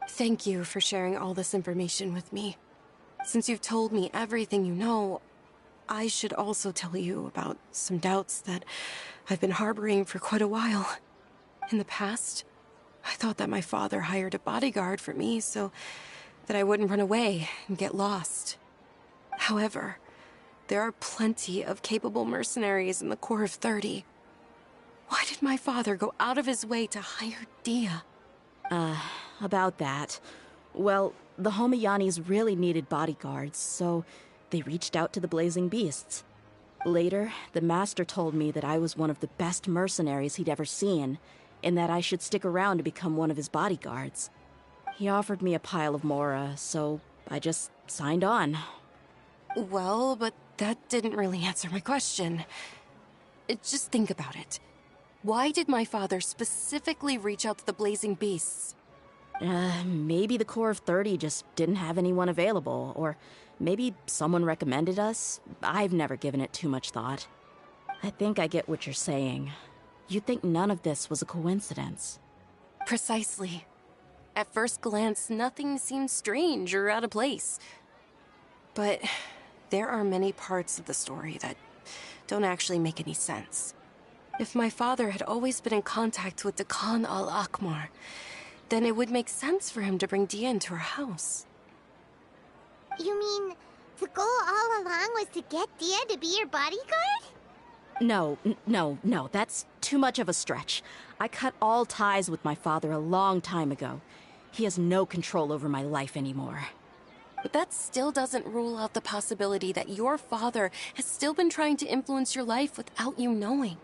Thank you for sharing all this information with me. Since you've told me everything you know, I should also tell you about some doubts that I've been harboring for quite a while. In the past, I thought that my father hired a bodyguard for me so that I wouldn't run away and get lost. However, there are plenty of capable mercenaries in the Corps of 30. Why did my father go out of his way to hire Dia? About that. Well, the Homayanis really needed bodyguards, so they reached out to the Blazing Beasts. Later, the Master told me that I was one of the best mercenaries he'd ever seen, and that I should stick around to become one of his bodyguards. He offered me a pile of Mora, so I just signed on. Well, but that didn't really answer my question. Just think about it. Why did my father specifically reach out to the Blazing Beasts? Maybe the Corps of 30 just didn't have anyone available, or maybe someone recommended us. I've never given it too much thought. I think I get what you're saying. You think none of this was a coincidence. Precisely. At first glance, nothing seems strange or out of place. But there are many parts of the story that don't actually make any sense. If my father had always been in contact with the Khan al-Akmar, then it would make sense for him to bring Dia into our house. You mean the goal all along was to get Dia to be your bodyguard? No, that's too much of a stretch. I cut all ties with my father a long time ago. He has no control over my life anymore. But that still doesn't rule out the possibility that your father has still been trying to influence your life without you knowing.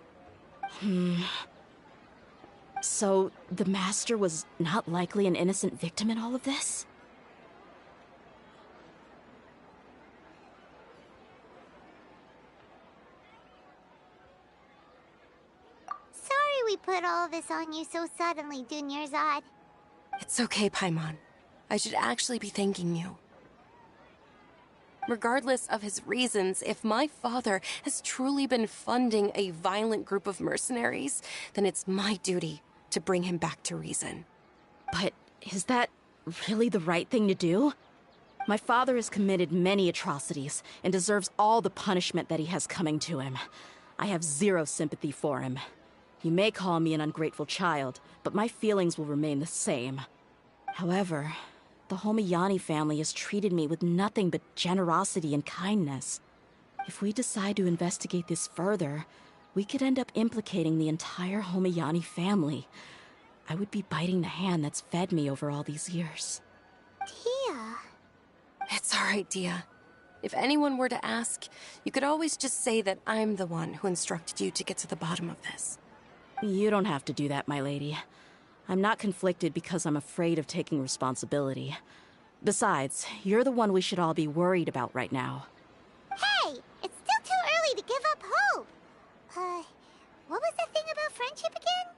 So, the Master was not likely an innocent victim in all of this? Sorry we put all this on you so suddenly, Dunyarzad. It's okay, Paimon. I should actually be thanking you. Regardless of his reasons, if my father has truly been funding a violent group of mercenaries, then it's my duty to bring him back to reason. But is that really the right thing to do? My father has committed many atrocities and deserves all the punishment that he has coming to him. I have zero sympathy for him. You may call me an ungrateful child, but my feelings will remain the same. However, the Homayani family has treated me with nothing but generosity and kindness. If we decide to investigate this further, we could end up implicating the entire Homayani family. I would be biting the hand that's fed me over all these years. Dia. It's all right, Dia. If anyone were to ask, you could always just say that I'm the one who instructed you to get to the bottom of this. You don't have to do that, my lady. I'm not conflicted because I'm afraid of taking responsibility. Besides, you're the one we should all be worried about right now. Hey! It's still too early to give up hope! What was the thing about friendship again?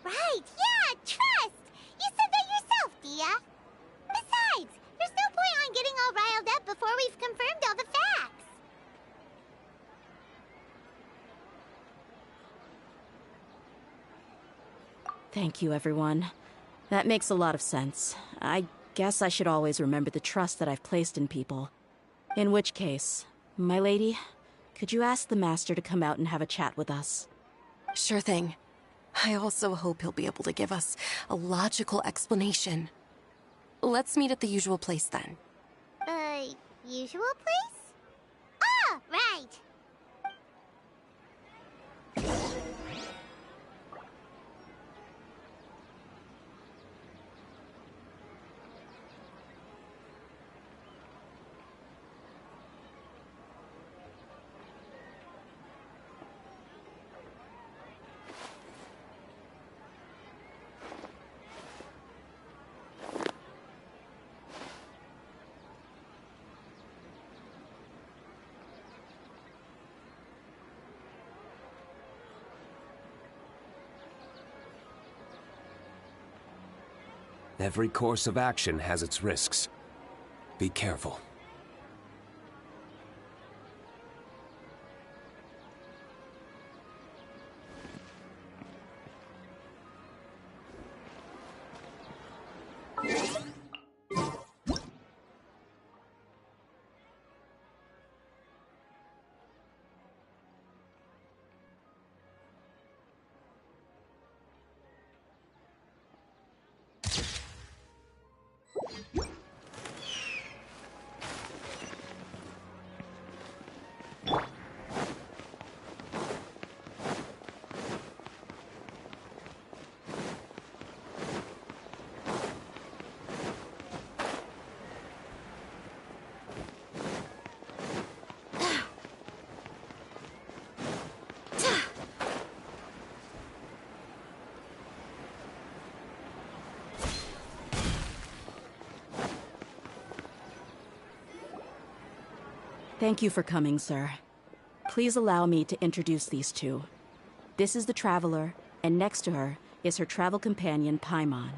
Right, yeah, trust! You said that yourself, Dia. Besides, there's no point on getting all riled up before we've confirmed all the facts. Thank you, everyone. That makes a lot of sense. I guess I should always remember the trust that I've placed in people. In which case, my lady, could you ask the Master to come out and have a chat with us? Sure thing. I also hope he'll be able to give us a logical explanation. Let's meet at the usual place then. Usual place? Ah, right! Every course of action has its risks. Be careful. Thank you for coming, sir. Please allow me to introduce these two. This is the Traveler, and next to her is her travel companion, Paimon.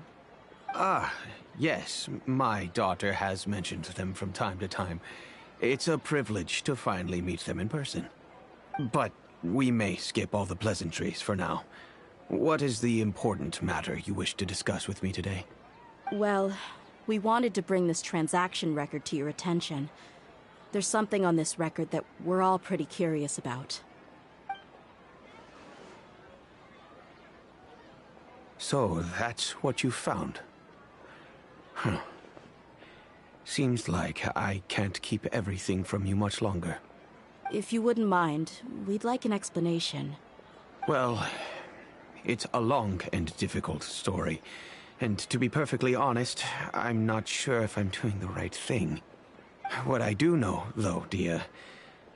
Ah, yes. My daughter has mentioned them from time to time. It's a privilege to finally meet them in person. But we may skip all the pleasantries for now. What is the important matter you wish to discuss with me today? Well, we wanted to bring this transaction record to your attention. There's something on this record that we're all pretty curious about. So, that's what you found? Huh. Seems like I can't keep everything from you much longer. If you wouldn't mind, we'd like an explanation. Well, it's a long and difficult story. And to be perfectly honest, I'm not sure if I'm doing the right thing. What I do know, though, Dia,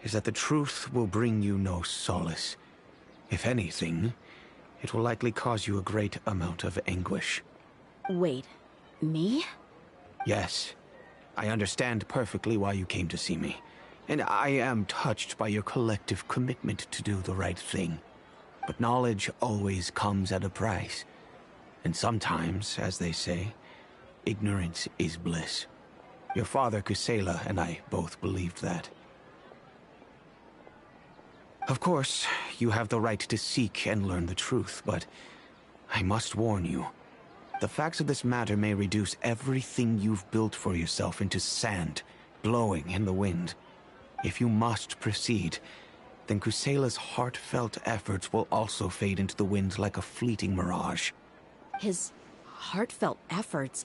is that the truth will bring you no solace. If anything, it will likely cause you a great amount of anguish. Wait, me? Yes. I understand perfectly why you came to see me. And I am touched by your collective commitment to do the right thing. But knowledge always comes at a price. And sometimes, as they say, ignorance is bliss. Your father, Kusela, and I both believed that. Of course, you have the right to seek and learn the truth, but I must warn you. The facts of this matter may reduce everything you've built for yourself into sand, blowing in the wind. If you must proceed, then Kusela's heartfelt efforts will also fade into the wind like a fleeting mirage. His heartfelt efforts?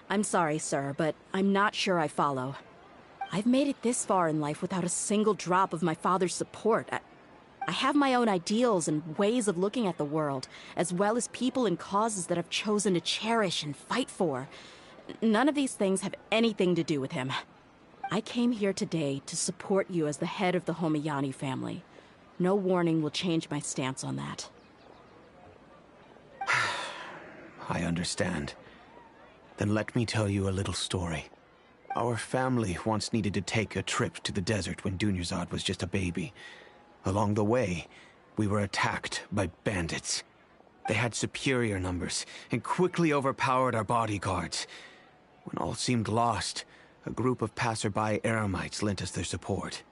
I'm sorry, sir, but I'm not sure I follow. I've made it this far in life without a single drop of my father's support. I have my own ideals and ways of looking at the world, as well as people and causes that I've chosen to cherish and fight for. None of these things have anything to do with him. I came here today to support you as the head of the Homayani family. No warning will change my stance on that. I understand. Then let me tell you a little story. Our family once needed to take a trip to the desert when Dunyarzad was just a baby. Along the way, we were attacked by bandits. They had superior numbers and quickly overpowered our bodyguards. When all seemed lost, a group of passerby Eremites lent us their support.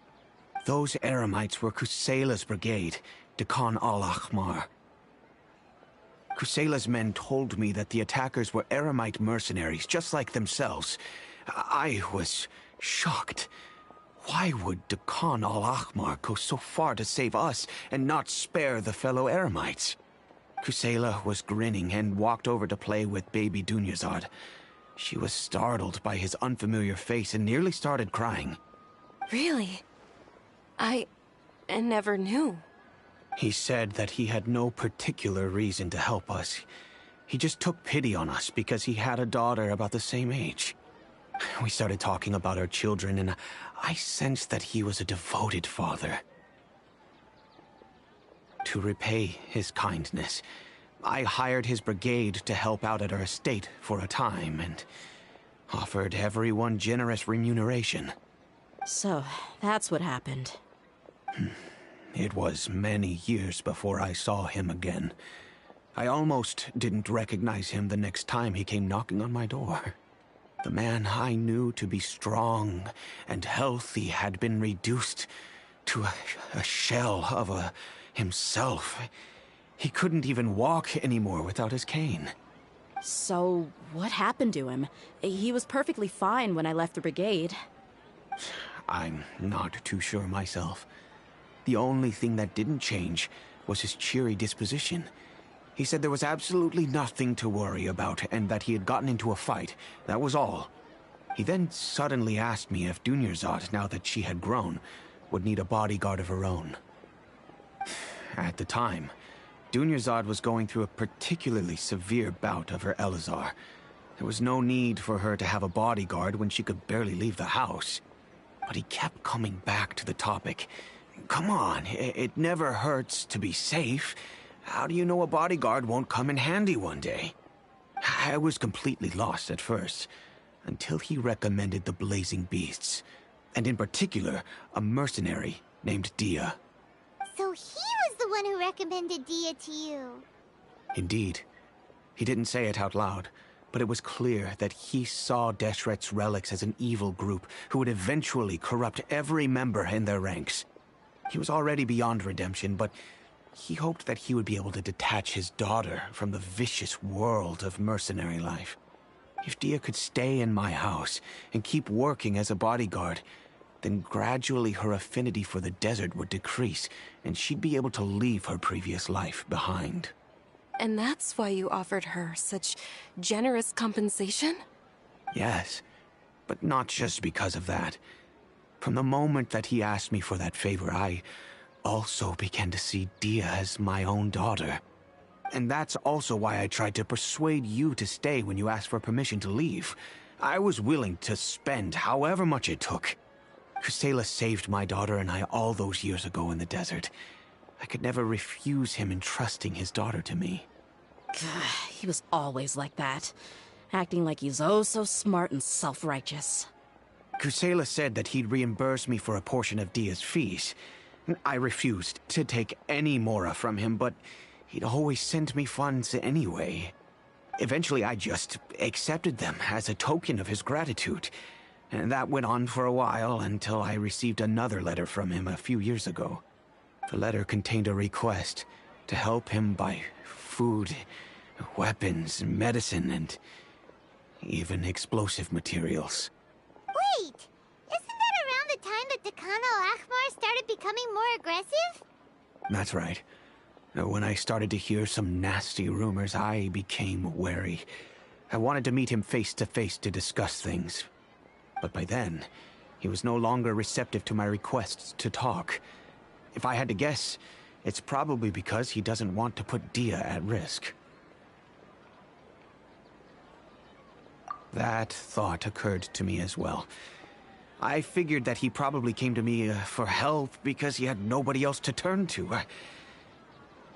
Those Eremites were Kusela's brigade, Dekhan al-Ahmar. Kusela's men told me that the attackers were Eremite mercenaries, just like themselves. I was shocked. Why would Dekhan al-Ahmar go so far to save us and not spare the fellow Eremites? Kusela was grinning and walked over to play with baby Dunyazad. She was startled by his unfamiliar face and nearly started crying. Really? I never knew. He said that he had no particular reason to help us. He just took pity on us because he had a daughter about the same age. We started talking about our children, and I sensed that he was a devoted father. To repay his kindness, I hired his brigade to help out at our estate for a time, and offered everyone generous remuneration. So, that's what happened. It was many years before I saw him again. I almost didn't recognize him the next time he came knocking on my door. The man I knew to be strong and healthy had been reduced to a shell of himself. He couldn't even walk anymore without his cane. So, what happened to him? He was perfectly fine when I left the brigade. I'm not too sure myself. The only thing that didn't change was his cheery disposition. He said there was absolutely nothing to worry about and that he had gotten into a fight. That was all. He then suddenly asked me if Dunyazad, now that she had grown, would need a bodyguard of her own. At the time, Dunyazad was going through a particularly severe bout of her Elazar. There was no need for her to have a bodyguard when she could barely leave the house. But he kept coming back to the topic. Come on, it never hurts to be safe. How do you know a bodyguard won't come in handy one day? I was completely lost at first, until he recommended the Blazing Beasts, and in particular, a mercenary named Dia. So he was the one who recommended Dia to you. Indeed. He didn't say it out loud, but it was clear that he saw Deshret's relics as an evil group who would eventually corrupt every member in their ranks. He was already beyond redemption, but he hoped that he would be able to detach his daughter from the vicious world of mercenary life. If Dia could stay in my house and keep working as a bodyguard, then gradually her affinity for the desert would decrease, and she'd be able to leave her previous life behind. And that's why you offered her such generous compensation? Yes, but not just because of that. From the moment that he asked me for that favor, I also began to see Dia as my own daughter. And that's also why I tried to persuade you to stay when you asked for permission to leave. I was willing to spend however much it took. Kusela saved my daughter and I all those years ago in the desert. I could never refuse him entrusting his daughter to me. He was always like that, acting like he's oh so smart and self-righteous. Kusela said that he'd reimburse me for a portion of Dia's fees. I refused to take any mora from him, but he'd always sent me funds anyway. Eventually, I just accepted them as a token of his gratitude. And that went on for a while until I received another letter from him a few years ago. The letter contained a request to help him buy food, weapons, medicine, and even explosive materials. Wait! Isn't that around the time that Dekhan al-Ahmar started becoming more aggressive? That's right. When I started to hear some nasty rumors, I became wary. I wanted to meet him face to face to discuss things. But by then, he was no longer receptive to my requests to talk. If I had to guess, it's probably because he doesn't want to put Dia at risk. That thought occurred to me as well. I figured that he probably came to me for help because he had nobody else to turn to.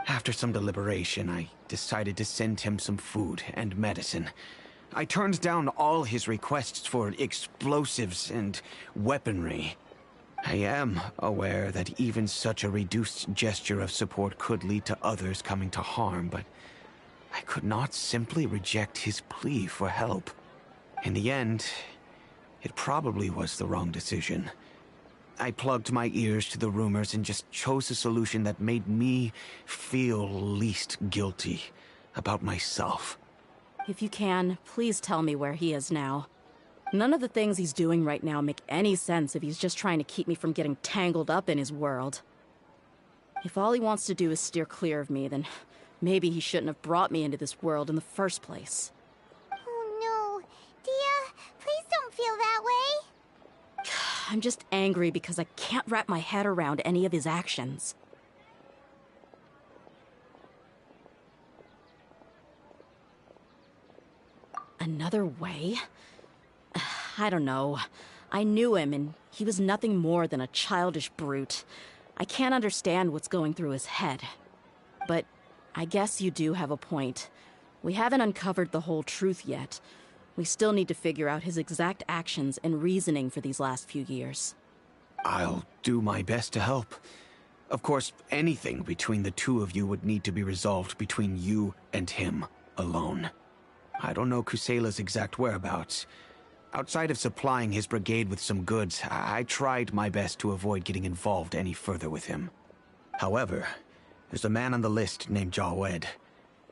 After some deliberation, I decided to send him some food and medicine. I turned down all his requests for explosives and weaponry. I am aware that even such a reduced gesture of support could lead to others coming to harm, but I could not simply reject his plea for help. In the end, it probably was the wrong decision. I plugged my ears to the rumors and just chose a solution that made me feel least guilty about myself. If you can, please tell me where he is now. None of the things he's doing right now make any sense if he's just trying to keep me from getting tangled up in his world. If all he wants to do is steer clear of me, then maybe he shouldn't have brought me into this world in the first place. Oh no. Dia, please don't feel that way. I'm just angry because I can't wrap my head around any of his actions. Another way? I don't know. I knew him, and he was nothing more than a childish brute. I can't understand what's going through his head. But I guess you do have a point. We haven't uncovered the whole truth yet. We still need to figure out his exact actions and reasoning for these last few years. I'll do my best to help. Of course, anything between the two of you would need to be resolved between you and him alone. I don't know Kusela's exact whereabouts. Outside of supplying his brigade with some goods, I tried my best to avoid getting involved any further with him. However, there's a man on the list named Jawed.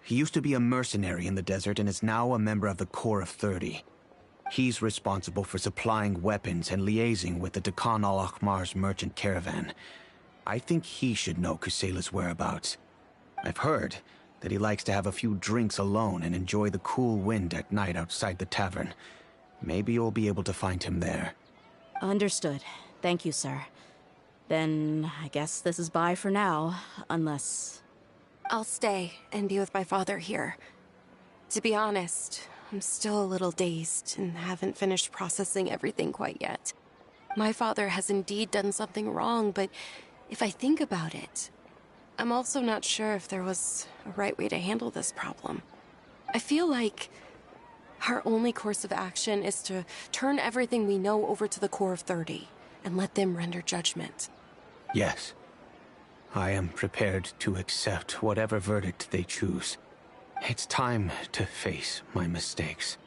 He used to be a mercenary in the desert and is now a member of the Corps of 30. He's responsible for supplying weapons and liaising with the Dakan al-Akhmar's merchant caravan. I think he should know Kusela's whereabouts. I've heard that he likes to have a few drinks alone and enjoy the cool wind at night outside the tavern. Maybe you'll be able to find him there. Understood. Thank you, sir. Then I guess this is bye for now, unless... I'll stay and be with my father here. To be honest, I'm still a little dazed and haven't finished processing everything quite yet. My father has indeed done something wrong, but if I think about it, I'm also not sure if there was a right way to handle this problem. I feel like our only course of action is to turn everything we know over to the Corps of 30 and let them render judgment. Yes. I am prepared to accept whatever verdict they choose. It's time to face my mistakes.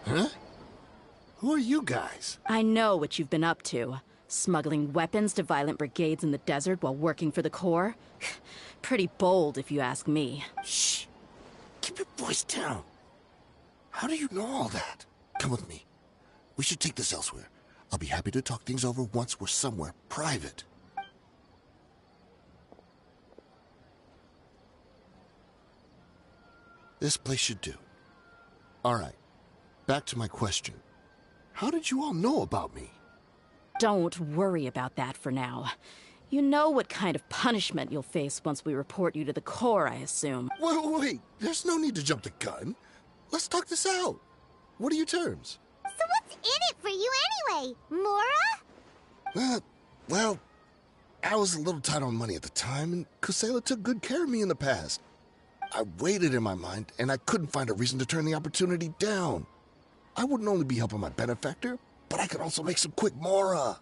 Huh? Who are you guys? I know what you've been up to. Smuggling weapons to violent brigades in the desert while working for the Corps? Pretty bold, if you ask me. Shh. Keep your voice down. How do you know all that? Come with me. We should take this elsewhere. I'll be happy to talk things over once we're somewhere private. This place should do. All right. Back to my question. How did you all know about me? Don't worry about that for now. You know what kind of punishment you'll face once we report you to the Corps, I assume. Wait. There's no need to jump the gun. Let's talk this out. What are your terms? So what's in it for you anyway, Mora? Well, I was a little tight on money at the time, and Kusela took good care of me in the past. I weighed it in my mind, and I couldn't find a reason to turn the opportunity down. I wouldn't only be helping my benefactor, but I could also make some quick Mora.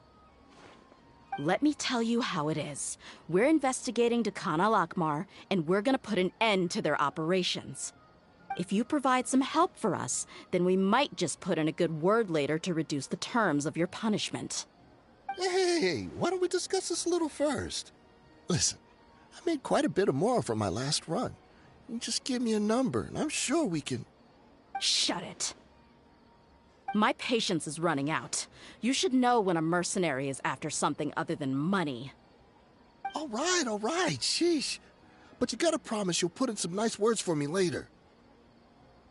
Let me tell you how it is. We're investigating Dakan al-Akhmar, and we're gonna put an end to their operations. If you provide some help for us, then we might just put in a good word later to reduce the terms of your punishment. Hey, why don't we discuss this a little first? Listen, I made quite a bit of Mora from my last run. You just give me a number, and I'm sure we can... Shut it. My patience is running out. You should know when a mercenary is after something other than money. All right, sheesh. But you gotta promise you'll put in some nice words for me later.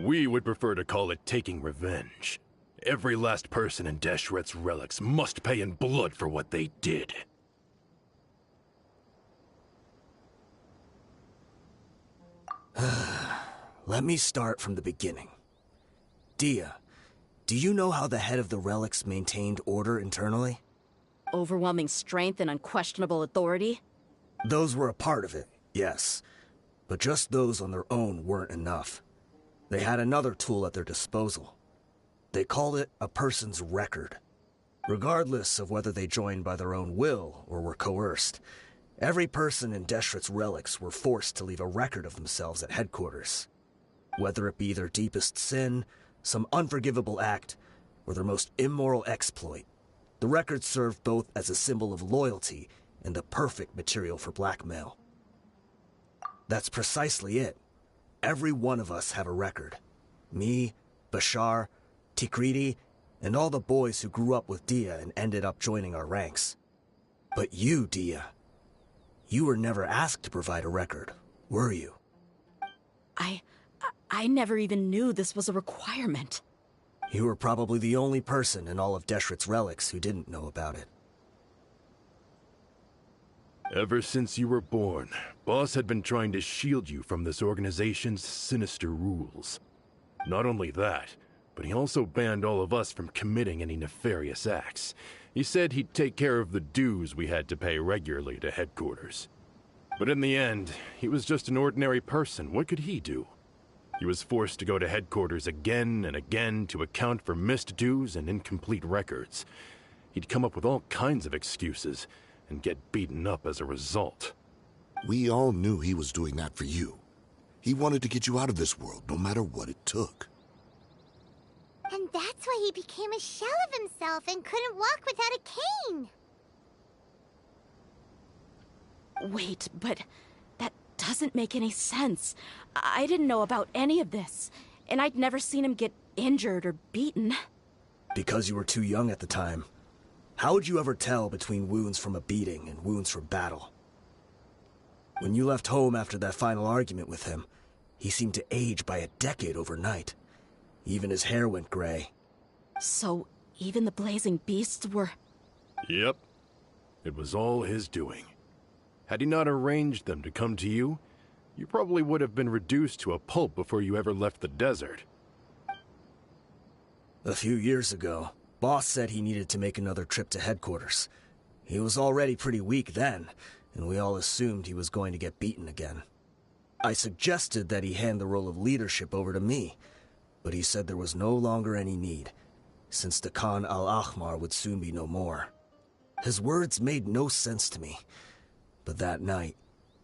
We would prefer to call it taking revenge. Every last person in Deshret's relics must pay in blood for what they did. Let me start from the beginning. Dia, do you know how the head of the relics maintained order internally? Overwhelming strength and unquestionable authority? Those were a part of it, yes. But just those on their own weren't enough. They had another tool at their disposal. They called it a person's record. Regardless of whether they joined by their own will or were coerced, every person in Deshret's relics were forced to leave a record of themselves at headquarters. Whether it be their deepest sin, some unforgivable act, or their most immoral exploit, the record served both as a symbol of loyalty and the perfect material for blackmail. That's precisely it. Every one of us have a record. Me, Bashar, Tikriti, and all the boys who grew up with Dia and ended up joining our ranks. But you, Dia, you were never asked to provide a record, were you? I never even knew this was a requirement. You were probably the only person in all of Deshret's relics who didn't know about it. Ever since you were born, Boss had been trying to shield you from this organization's sinister rules. Not only that, but he also banned all of us from committing any nefarious acts. He said he'd take care of the dues we had to pay regularly to headquarters. But in the end, he was just an ordinary person. What could he do? He was forced to go to headquarters again and again to account for missed dues and incomplete records. He'd come up with all kinds of excuses and get beaten up as a result. We all knew he was doing that for you. He wanted to get you out of this world, no matter what it took. And that's why he became a shell of himself and couldn't walk without a cane. Wait, but that doesn't make any sense. I didn't know about any of this, and I'd never seen him get injured or beaten. Because you were too young at the time. How would you ever tell between wounds from a beating and wounds from battle? When you left home after that final argument with him, he seemed to age by a decade overnight. Even his hair went gray. So, even the blazing beasts were... Yep. It was all his doing. Had he not arranged them to come to you, you probably would have been reduced to a pulp before you ever left the desert. A few years ago, Boss said he needed to make another trip to headquarters. He was already pretty weak then, and we all assumed he was going to get beaten again. I suggested that he hand the role of leadership over to me, but he said there was no longer any need, since the Khan al-Ahmar would soon be no more. His words made no sense to me, but that night,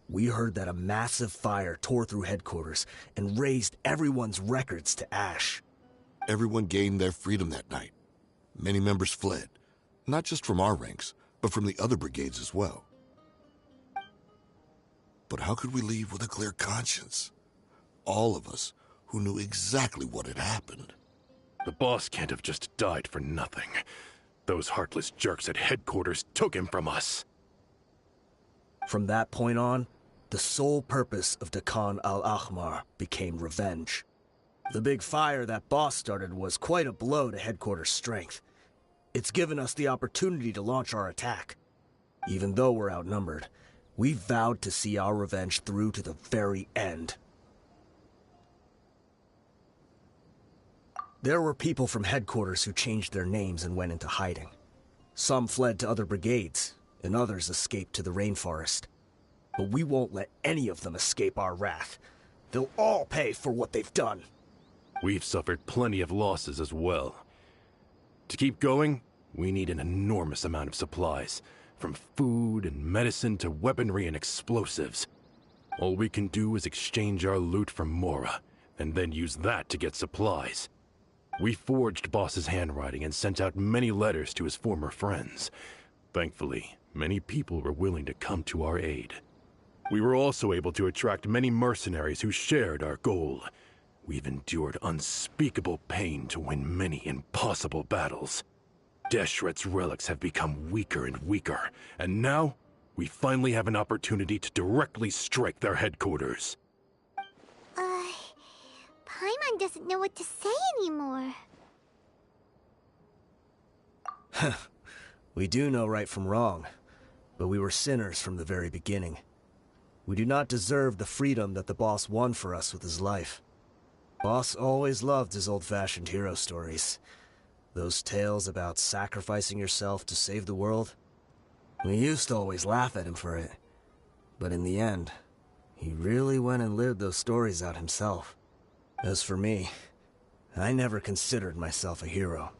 we heard that a massive fire tore through headquarters and razed everyone's records to ash. Everyone gained their freedom that night. Many members fled, not just from our ranks, but from the other brigades as well. But how could we leave with a clear conscience? All of us who knew exactly what had happened. The boss can't have just died for nothing. Those heartless jerks at headquarters took him from us. From that point on, the sole purpose of the Khan al-Ahmar became revenge. The big fire that Boss started was quite a blow to headquarters' strength. It's given us the opportunity to launch our attack. Even though we're outnumbered, we vowed to see our revenge through to the very end. There were people from headquarters who changed their names and went into hiding. Some fled to other brigades, and others escaped to the rainforest. But we won't let any of them escape our wrath. They'll all pay for what they've done. We've suffered plenty of losses as well. To keep going, we need an enormous amount of supplies, from food and medicine to weaponry and explosives. All we can do is exchange our loot from Mora, and then use that to get supplies. We forged Boss's handwriting and sent out many letters to his former friends. Thankfully, many people were willing to come to our aid. We were also able to attract many mercenaries who shared our goal. We've endured unspeakable pain to win many impossible battles. Deshret's relics have become weaker and weaker, and now we finally have an opportunity to directly strike their headquarters. Paimon doesn't know what to say anymore. We do know right from wrong, but we were sinners from the very beginning. We do not deserve the freedom that the boss won for us with his life. Boss always loved his old-fashioned hero stories. Those tales about sacrificing yourself to save the world. We used to always laugh at him for it. But in the end, he really went and lived those stories out himself. As for me, I never considered myself a hero.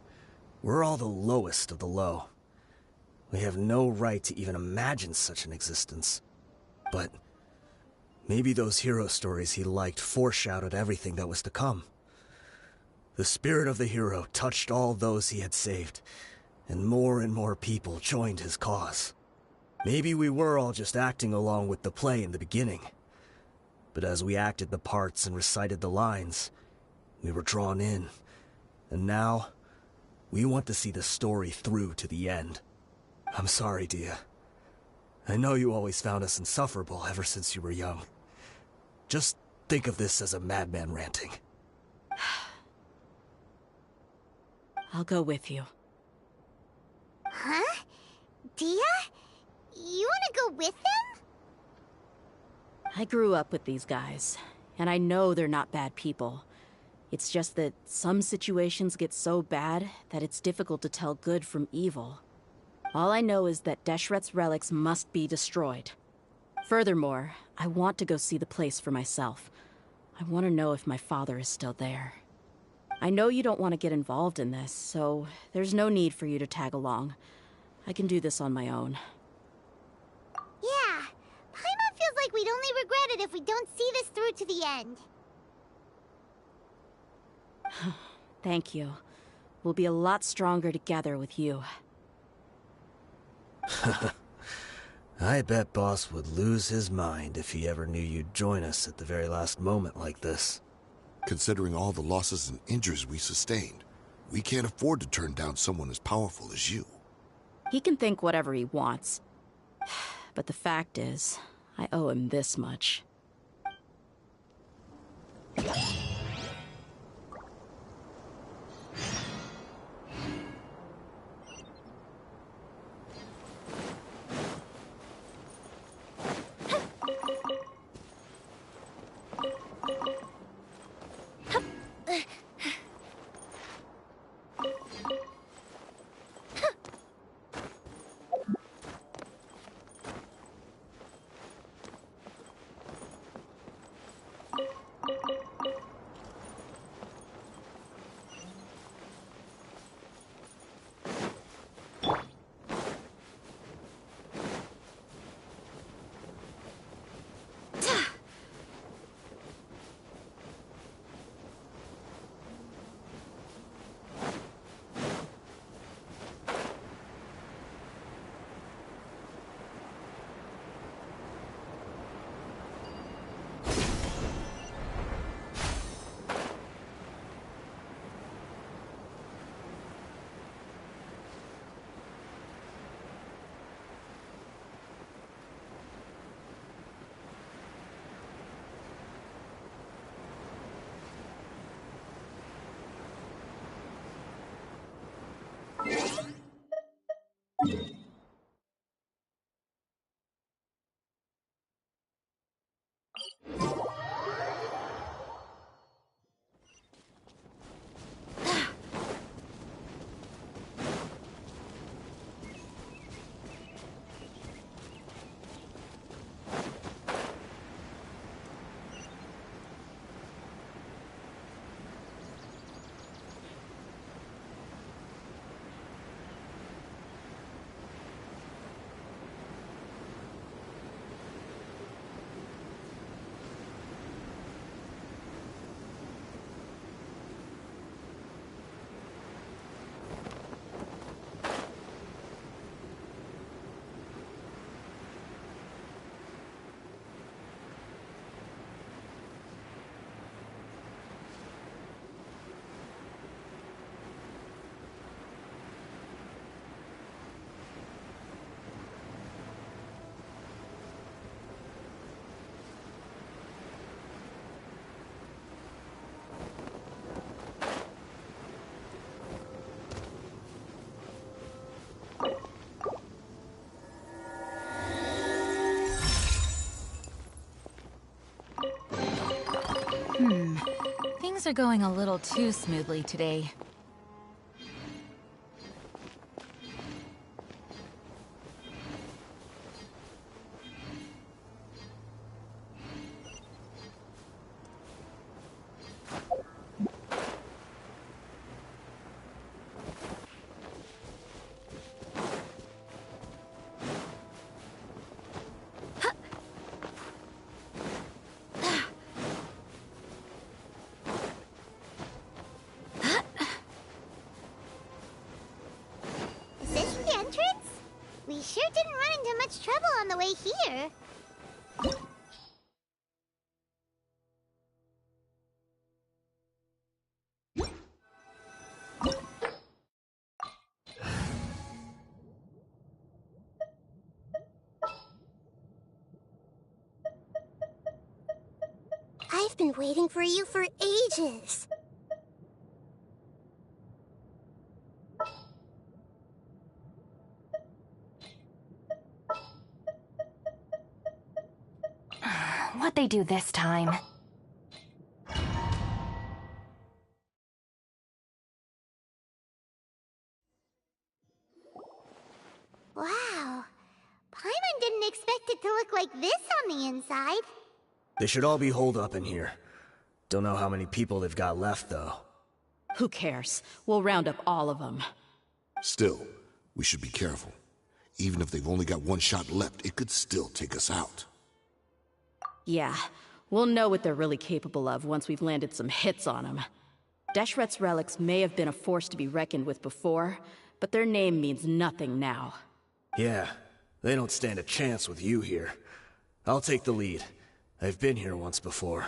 We're all the lowest of the low. We have no right to even imagine such an existence. But maybe those hero stories he liked foreshadowed everything that was to come. The spirit of the hero touched all those he had saved, and more people joined his cause. Maybe we were all just acting along with the play in the beginning. But as we acted the parts and recited the lines, we were drawn in. And now, we want to see the story through to the end. I'm sorry, Dia. I know you always found us insufferable ever since you were young. Just think of this as a madman ranting. I'll go with you. Huh? Dia? You wanna go with them? I grew up with these guys, and I know they're not bad people. It's just that some situations get so bad that it's difficult to tell good from evil. All I know is that Deshret's relics must be destroyed. Furthermore, I want to go see the place for myself. I want to know if my father is still there. I know you don't want to get involved in this, so there's no need for you to tag along. I can do this on my own. Yeah, Paimon feels like we'd only regret it if we don't see this through to the end. Thank you. We'll be a lot stronger together with you. I bet Boss would lose his mind if he ever knew you'd join us at the very last moment like this. Considering all the losses and injuries we sustained, we can't afford to turn down someone as powerful as you. He can think whatever he wants. But the fact is, I owe him this much. Things are going a little too smoothly today. Is this the entrance? We sure didn't run into much trouble on the way here. I've been waiting for you for ages. What'd they do this time? Wow. Paimon didn't expect it to look like this on the inside. They should all be holed up in here. Don't know how many people they've got left, though. Who cares? We'll round up all of them. Still, we should be careful. Even if they've only got one shot left, it could still take us out. Yeah, we'll know what they're really capable of once we've landed some hits on them. Deshret's relics may have been a force to be reckoned with before, but their name means nothing now. Yeah, they don't stand a chance with you here. I'll take the lead. I've been here once before.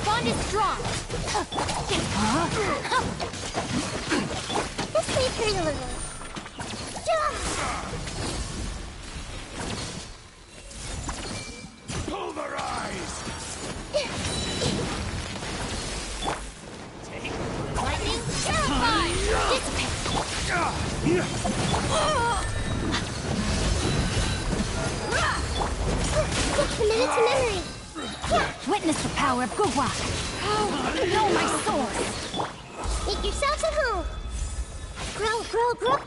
bond is strong. This may hurt a little. Pulverize! Lightning, terrified! Commit to memory. Witness the power of Gugwa. Know my source. Make yourselves at home. Grow, grow, grow.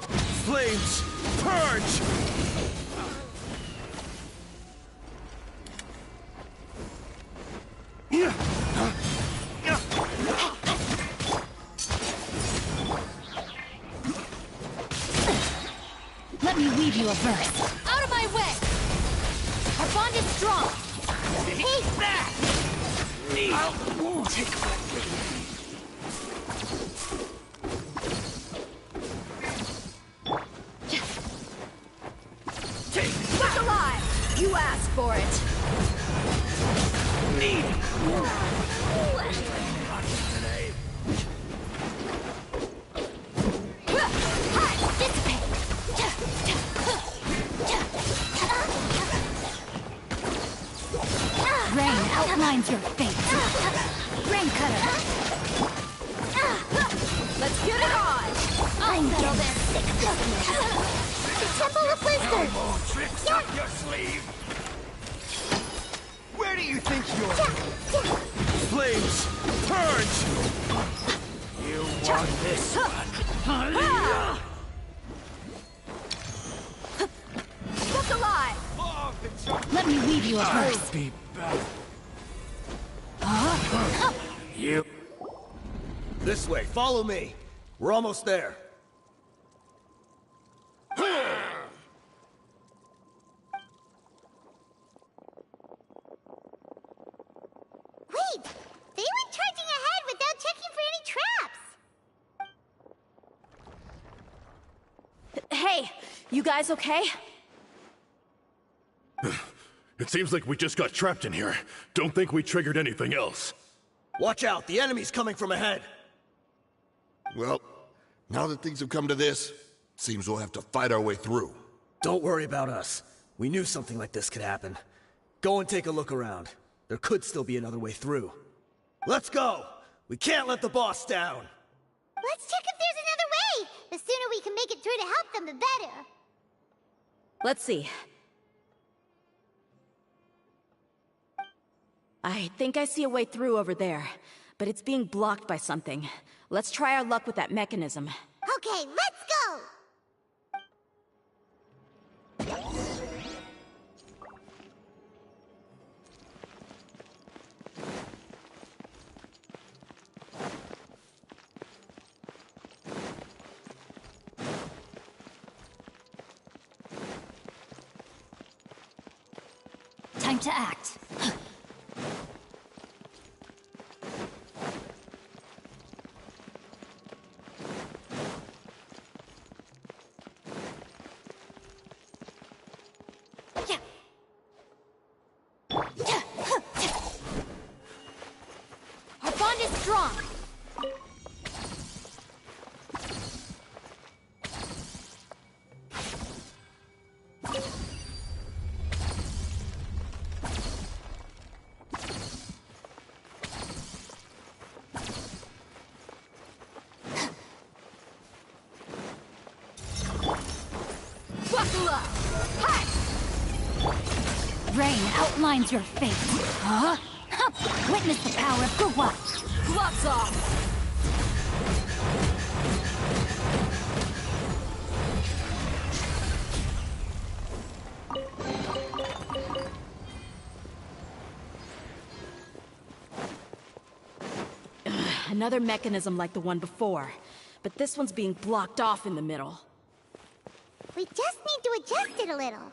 Flames, purge! Let me weave you a verse. Out of my way! Our bond is strong. Take that! I'll take that. Look alive! You asked for it. Need Rain outlines your fate. Rain cutter. Let's get it on! I'll settle this. The Temple of Wisdom. more tricks up your sleeve. Where do you think you're? Flames, purge! You want this one? Look alive! Let me weave you a verse. Be back. You. This way, follow me. We're almost there. Wait! They went charging ahead without You guys okay? It seems like we just got trapped in here. Don't think we triggered anything else. Watch out, the enemy's coming from ahead! Well, now that things have come to this, seems we'll have to fight our way through. Don't worry about us. We knew something like this could happen. Go and take a look around. There could still be another way through. Let's go! We can't let the boss down! Let's check if there's another way! The sooner we can make it through to help them, the better. Let's see. I think I see a way through over there, but it's being blocked by something. Let's try our luck with that mechanism. Okay, let's go! Time to act. Our bond is strong. Buckle up! Hi! Rain outlines your fate. Huh? Witness the power of Guwa. Gloves off! Another mechanism like the one before, but this one's being blocked off in the middle. We just need to adjust it a little.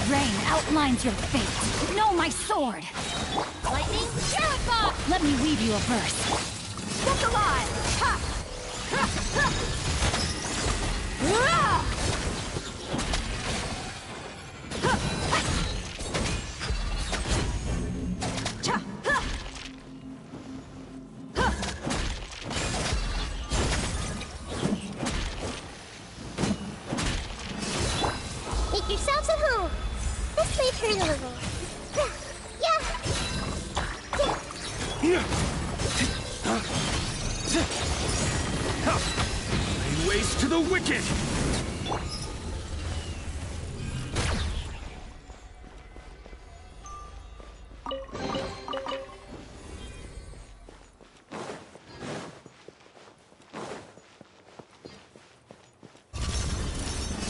Rain outlines your fate. Know my sword. Lightning, terrify! Let me weave you a verse. Look alive! Ha! Ha! Ha! Hurrah! Cha! Ha! Ha! Make yourselves at home. Let's leave her a little. Lay waste to the wicked!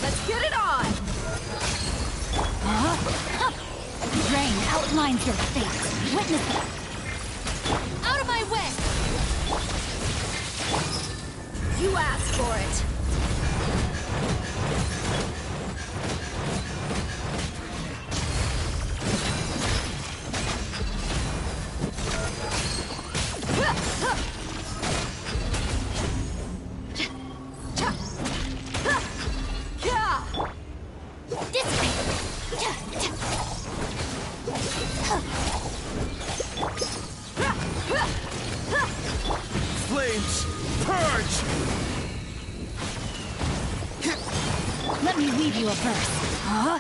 Let's get it on! Rain outlines your fate. Witness it. Out of my way! You asked for it. verse. Huh?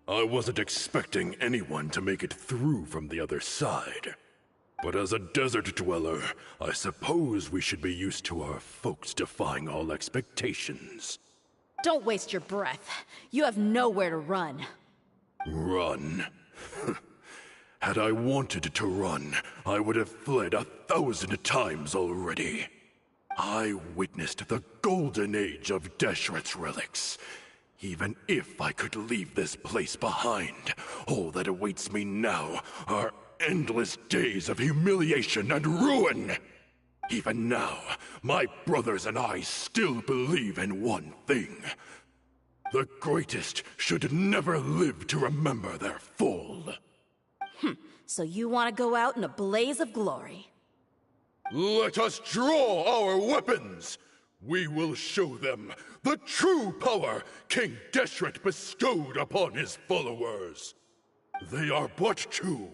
I wasn't expecting anyone to make it through from the other side. But as a desert dweller, I suppose we should be used to our folks defying all expectations. Don't waste your breath. You have nowhere to run. Run? Had I wanted to run, I would have fled 1,000 times already. I witnessed the golden age of Deshret's relics. Even if I could leave this place behind, all that awaits me now are endless days of humiliation and ruin. Even now, my brothers and I still believe in one thing. The greatest should never live to remember their fall. So you want to go out in a blaze of glory? Let us draw our weapons! We will show them the true power King Deshret bestowed upon his followers. They are but two,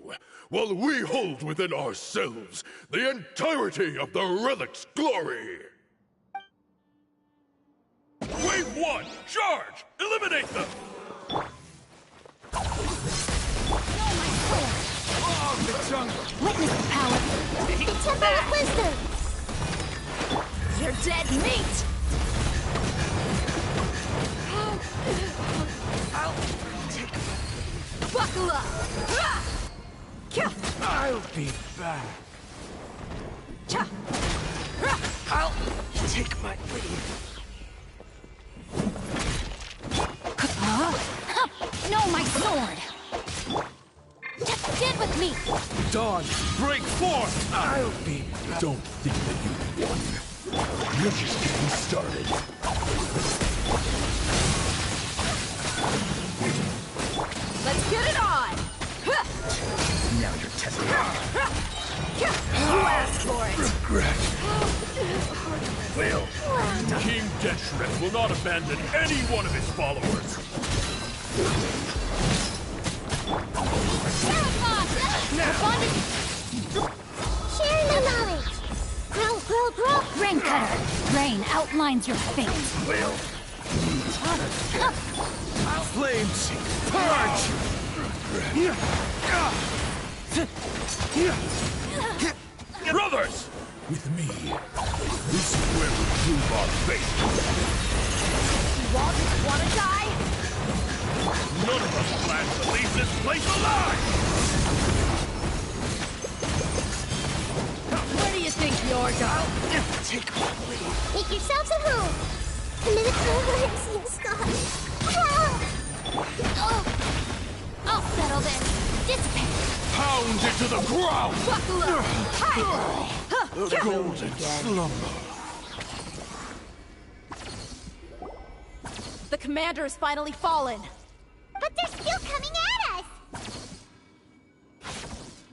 while we hold within ourselves the entirety of the relic's glory. Wave 1, charge! Eliminate them! Oh, the jungle! Witness the power. The Temple of Wisdom! You're dead meat! Buckle up! I'll be back. I'll take my leave. No, my sword! Just stand with me! Dawn, break forth! I'll be back. Don't think that you won. You're just getting started. Let's get it on! Now you're testing me. You asked for it! Regret. Will. King Deshret will not abandon any one of his followers. Sharing the knowledge! Grow, grow, grow! Rain Cutter! Rain outlines your fate. Will. Flames. Purge! Brothers! With me, this is where we prove our faith. You all just wanna die? None of us plans to leave this place alive! Where do you think you're going? Take my leave. Make yourselves at home! The mimic lives in the sky! Ah! Oh! Settle this. Dissipate. Pound it to the ground! Buckle up. The golden slumber. The commander has finally fallen. But they're still coming at us!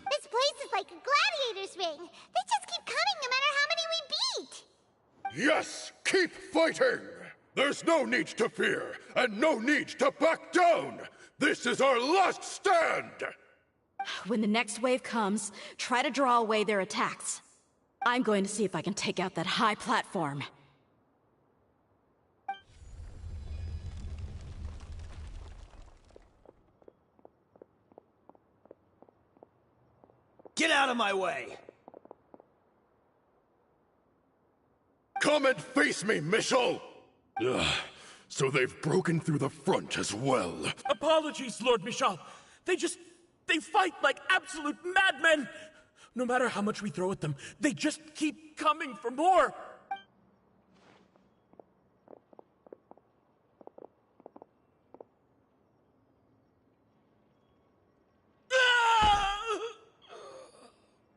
This place is like a gladiator's ring. They just keep coming no matter how many we beat! Yes, keep fighting! There's no need to fear, and no need to back down! This is our last stand! When the next wave comes, try to draw away their attacks. I'm going to see if I can take out that high platform. Get out of my way! Come and face me, Michel! So they've broken through the front as well. Apologies, Lord Michal. They fight like absolute madmen! No matter how much we throw at them, they just keep coming for more!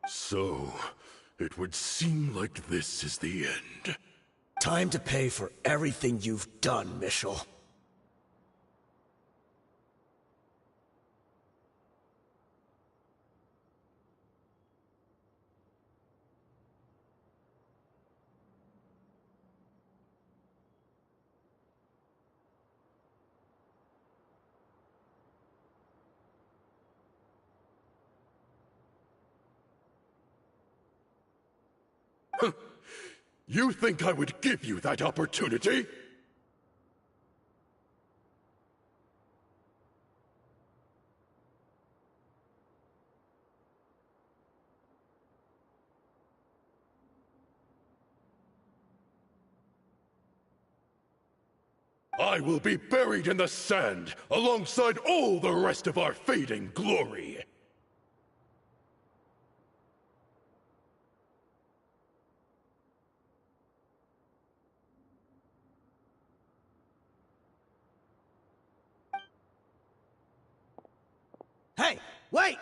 So, it would seem like this is the end. Time to pay for everything you've done, Michel. You think I would give you that opportunity? I will be buried in the sand alongside all the rest of our fading glory. Hey, wait!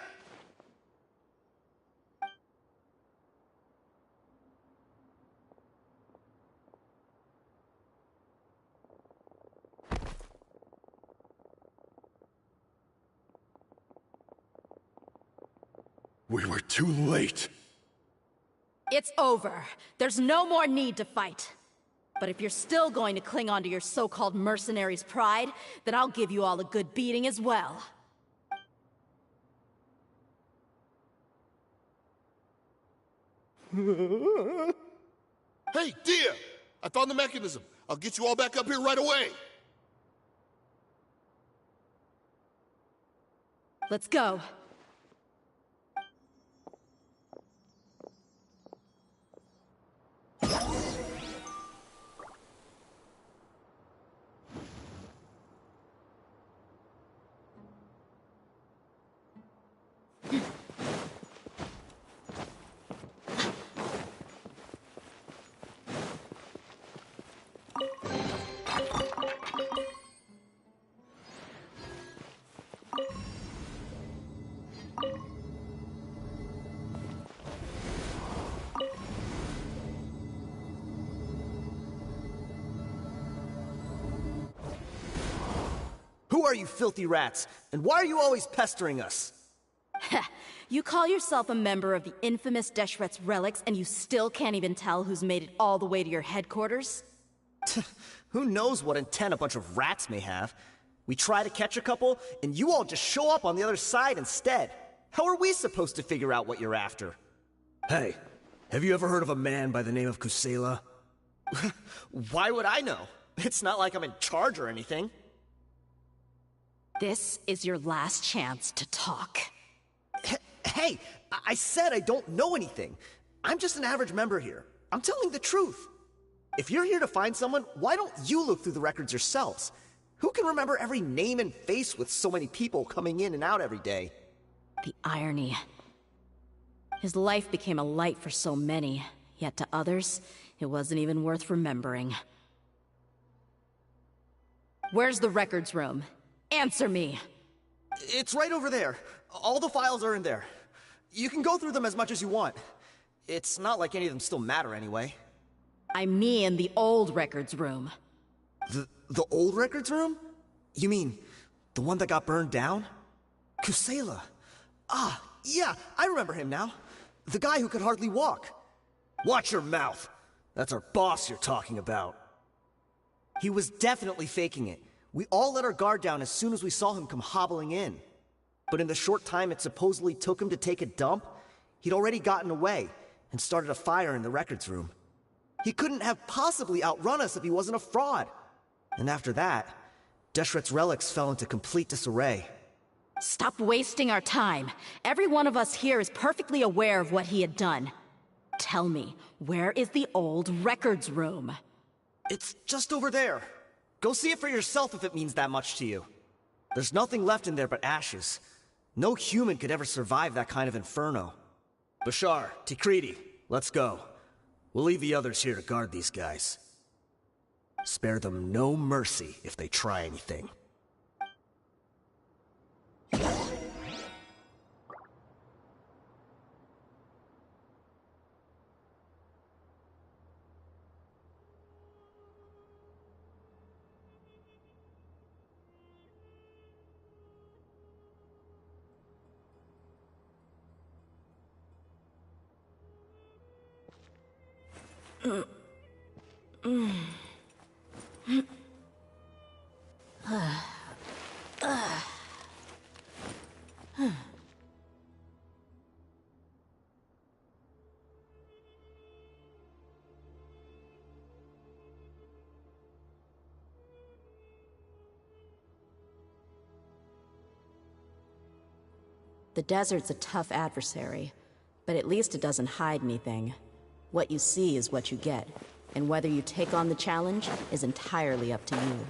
We were too late. It's over. There's no more need to fight. But if you're still going to cling on to your so-called mercenary's pride, then I'll give you all a good beating as well. Hey, Dia! I found the mechanism. I'll get you all back up here right away. Let's go. Who are you filthy rats? And why are you always pestering us? You call yourself a member of the infamous Deshret's relics, and you still can't even tell who's made it all the way to your headquarters? Who knows what intent a bunch of rats may have? We try to catch a couple, and you all just show up on the other side instead. How are we supposed to figure out what you're after? Hey, have you ever heard of a man by the name of Kusela? Why would I know? It's not like I'm in charge or anything. This is your last chance to talk. Hey, I said I don't know anything. I'm just an average member here. I'm telling the truth. If you're here to find someone, why don't you look through the records yourselves? Who can remember every name and face with so many people coming in and out every day? The irony. His life became a light for so many, yet to others, it wasn't even worth remembering. Where's the records room? Answer me! It's right over there. All the files are in there. You can go through them as much as you want. It's not like any of them still matter anyway. I mean the old records room. The old records room? You mean the one that got burned down? Kusela. Ah, yeah, I remember him now. The guy who could hardly walk. Watch your mouth. That's our boss you're talking about. He was definitely faking it. We all let our guard down as soon as we saw him come hobbling in. But in the short time it supposedly took him to take a dump, he'd already gotten away and started a fire in the records room. He couldn't have possibly outrun us if he wasn't a fraud. And after that, Deshret's relics fell into complete disarray. Stop wasting our time. Every one of us here is perfectly aware of what he had done. Tell me, where is the old records room? It's just over there. Go see it for yourself if it means that much to you. There's nothing left in there but ashes. No human could ever survive that kind of inferno. Bashar, Tikriti, let's go. We'll leave the others here to guard these guys. Spare them no mercy if they try anything. The desert's a tough adversary, but at least it doesn't hide anything. What you see is what you get, and whether you take on the challenge is entirely up to you.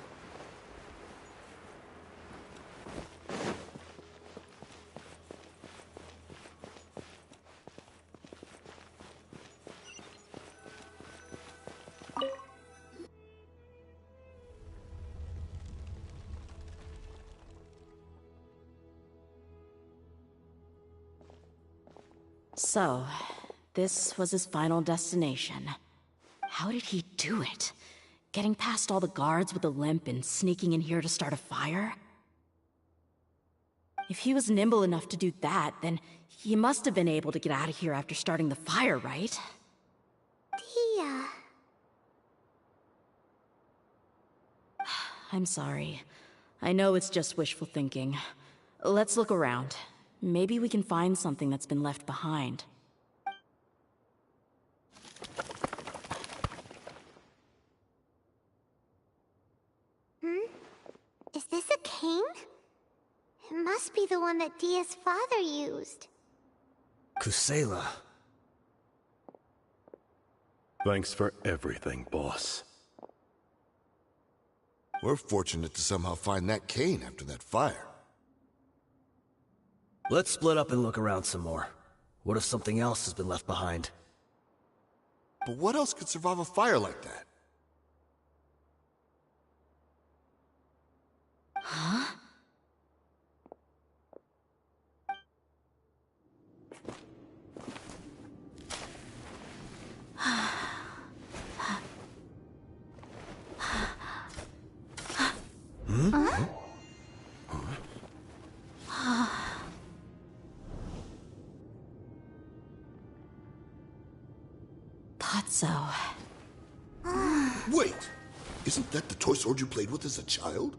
So, this was his final destination. How did he do it? Getting past all the guards with a limp and sneaking in here to start a fire? If he was nimble enough to do that, then he must have been able to get out of here after starting the fire, right? Tia. I'm sorry. I know it's just wishful thinking. Let's look around. Maybe we can find something that's been left behind. Is this a cane? It must be the one that Dia's father used. Kusela. Thanks for everything, boss. We're fortunate to somehow find that cane after that fire. Let's split up and look around some more. What if something else has been left behind? But what else could survive a fire like that? Huh? Thought so. Wait! Isn't that the toy sword you played with as a child?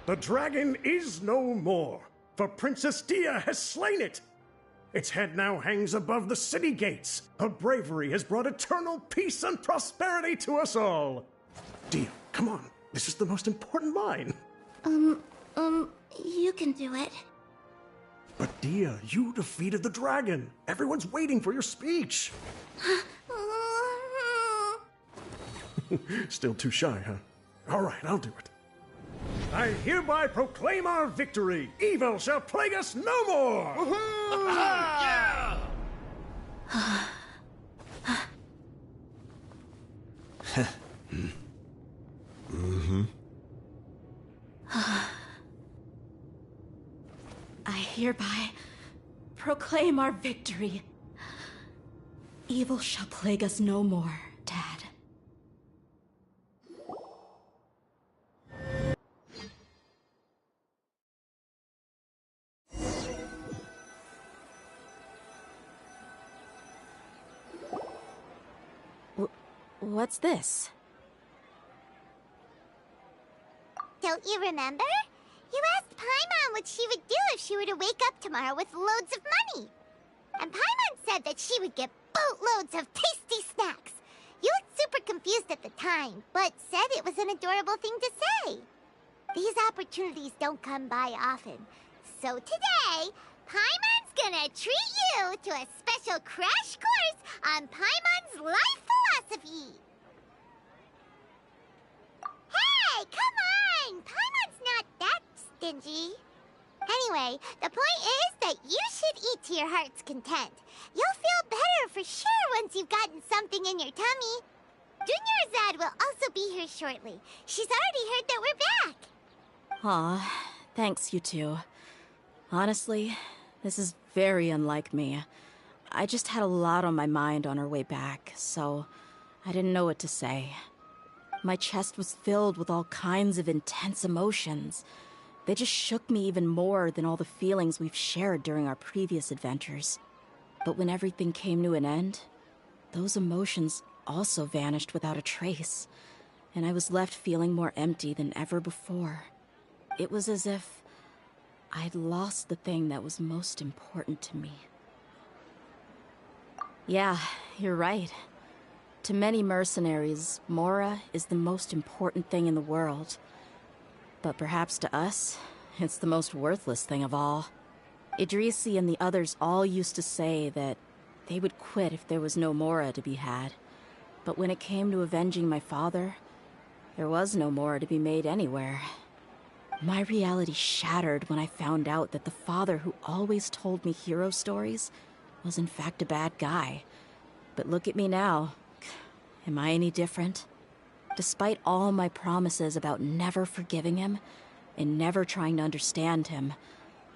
The dragon is no more, for Princess Dia has slain it. Its head now hangs above the city gates. Her bravery has brought eternal peace and prosperity to us all. Dia, come on. This is the most important line. You can do it. But Dia, you defeated the dragon. Everyone's waiting for your speech. Still too shy, huh? All right, I'll do it. I hereby proclaim our victory. Evil shall plague us no more. Yeah! I hereby proclaim our victory. Evil shall plague us no more, Dad. What's this? Don't you remember? You asked Paimon what she would do if she were to wake up tomorrow with loads of money. And Paimon said that she would get boatloads of tasty snacks. You looked super confused at the time, but said it was an adorable thing to say. These opportunities don't come by often. So today, Paimon's gonna treat you to a special crash course on Paimon's life philosophy. Hey, come on! Paimon's not that stingy. Anyway, the point is that you should eat to your heart's content. You'll feel better for sure once you've gotten something in your tummy. Junior Azad will also be here shortly. She's already heard that we're back. Aw, thanks, you two. Honestly, this is very unlike me. I just had a lot on my mind on our way back, so I didn't know what to say. My chest was filled with all kinds of intense emotions. They just shook me even more than all the feelings we've shared during our previous adventures. But when everything came to an end, those emotions also vanished without a trace, and I was left feeling more empty than ever before. It was as if I'd lost the thing that was most important to me. Yeah, you're right. To many mercenaries, Mora is the most important thing in the world. But perhaps to us, it's the most worthless thing of all. Idrisi and the others all used to say that they would quit if there was no Mora to be had. But when it came to avenging my father, there was no Mora to be made anywhere. My reality shattered when I found out that the father who always told me hero stories was in fact a bad guy. But look at me now. Am I any different? Despite all my promises about never forgiving him and never trying to understand him,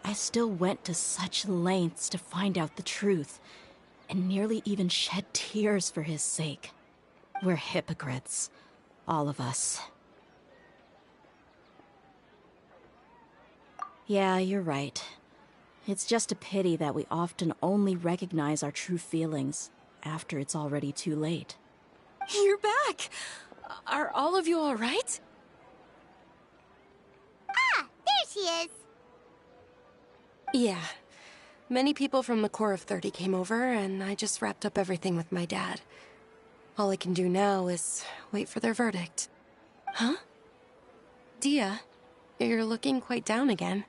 I still went to such lengths to find out the truth, and nearly even shed tears for his sake. We're hypocrites, all of us. Yeah, you're right. It's just a pity that we often only recognize our true feelings after it's already too late. You're back! Are all of you all right? Ah, there she is. Yeah. Many people from the Corps of 30 came over, and I just wrapped up everything with my dad. All I can do now is wait for their verdict. Huh? Dia, you're looking quite down again.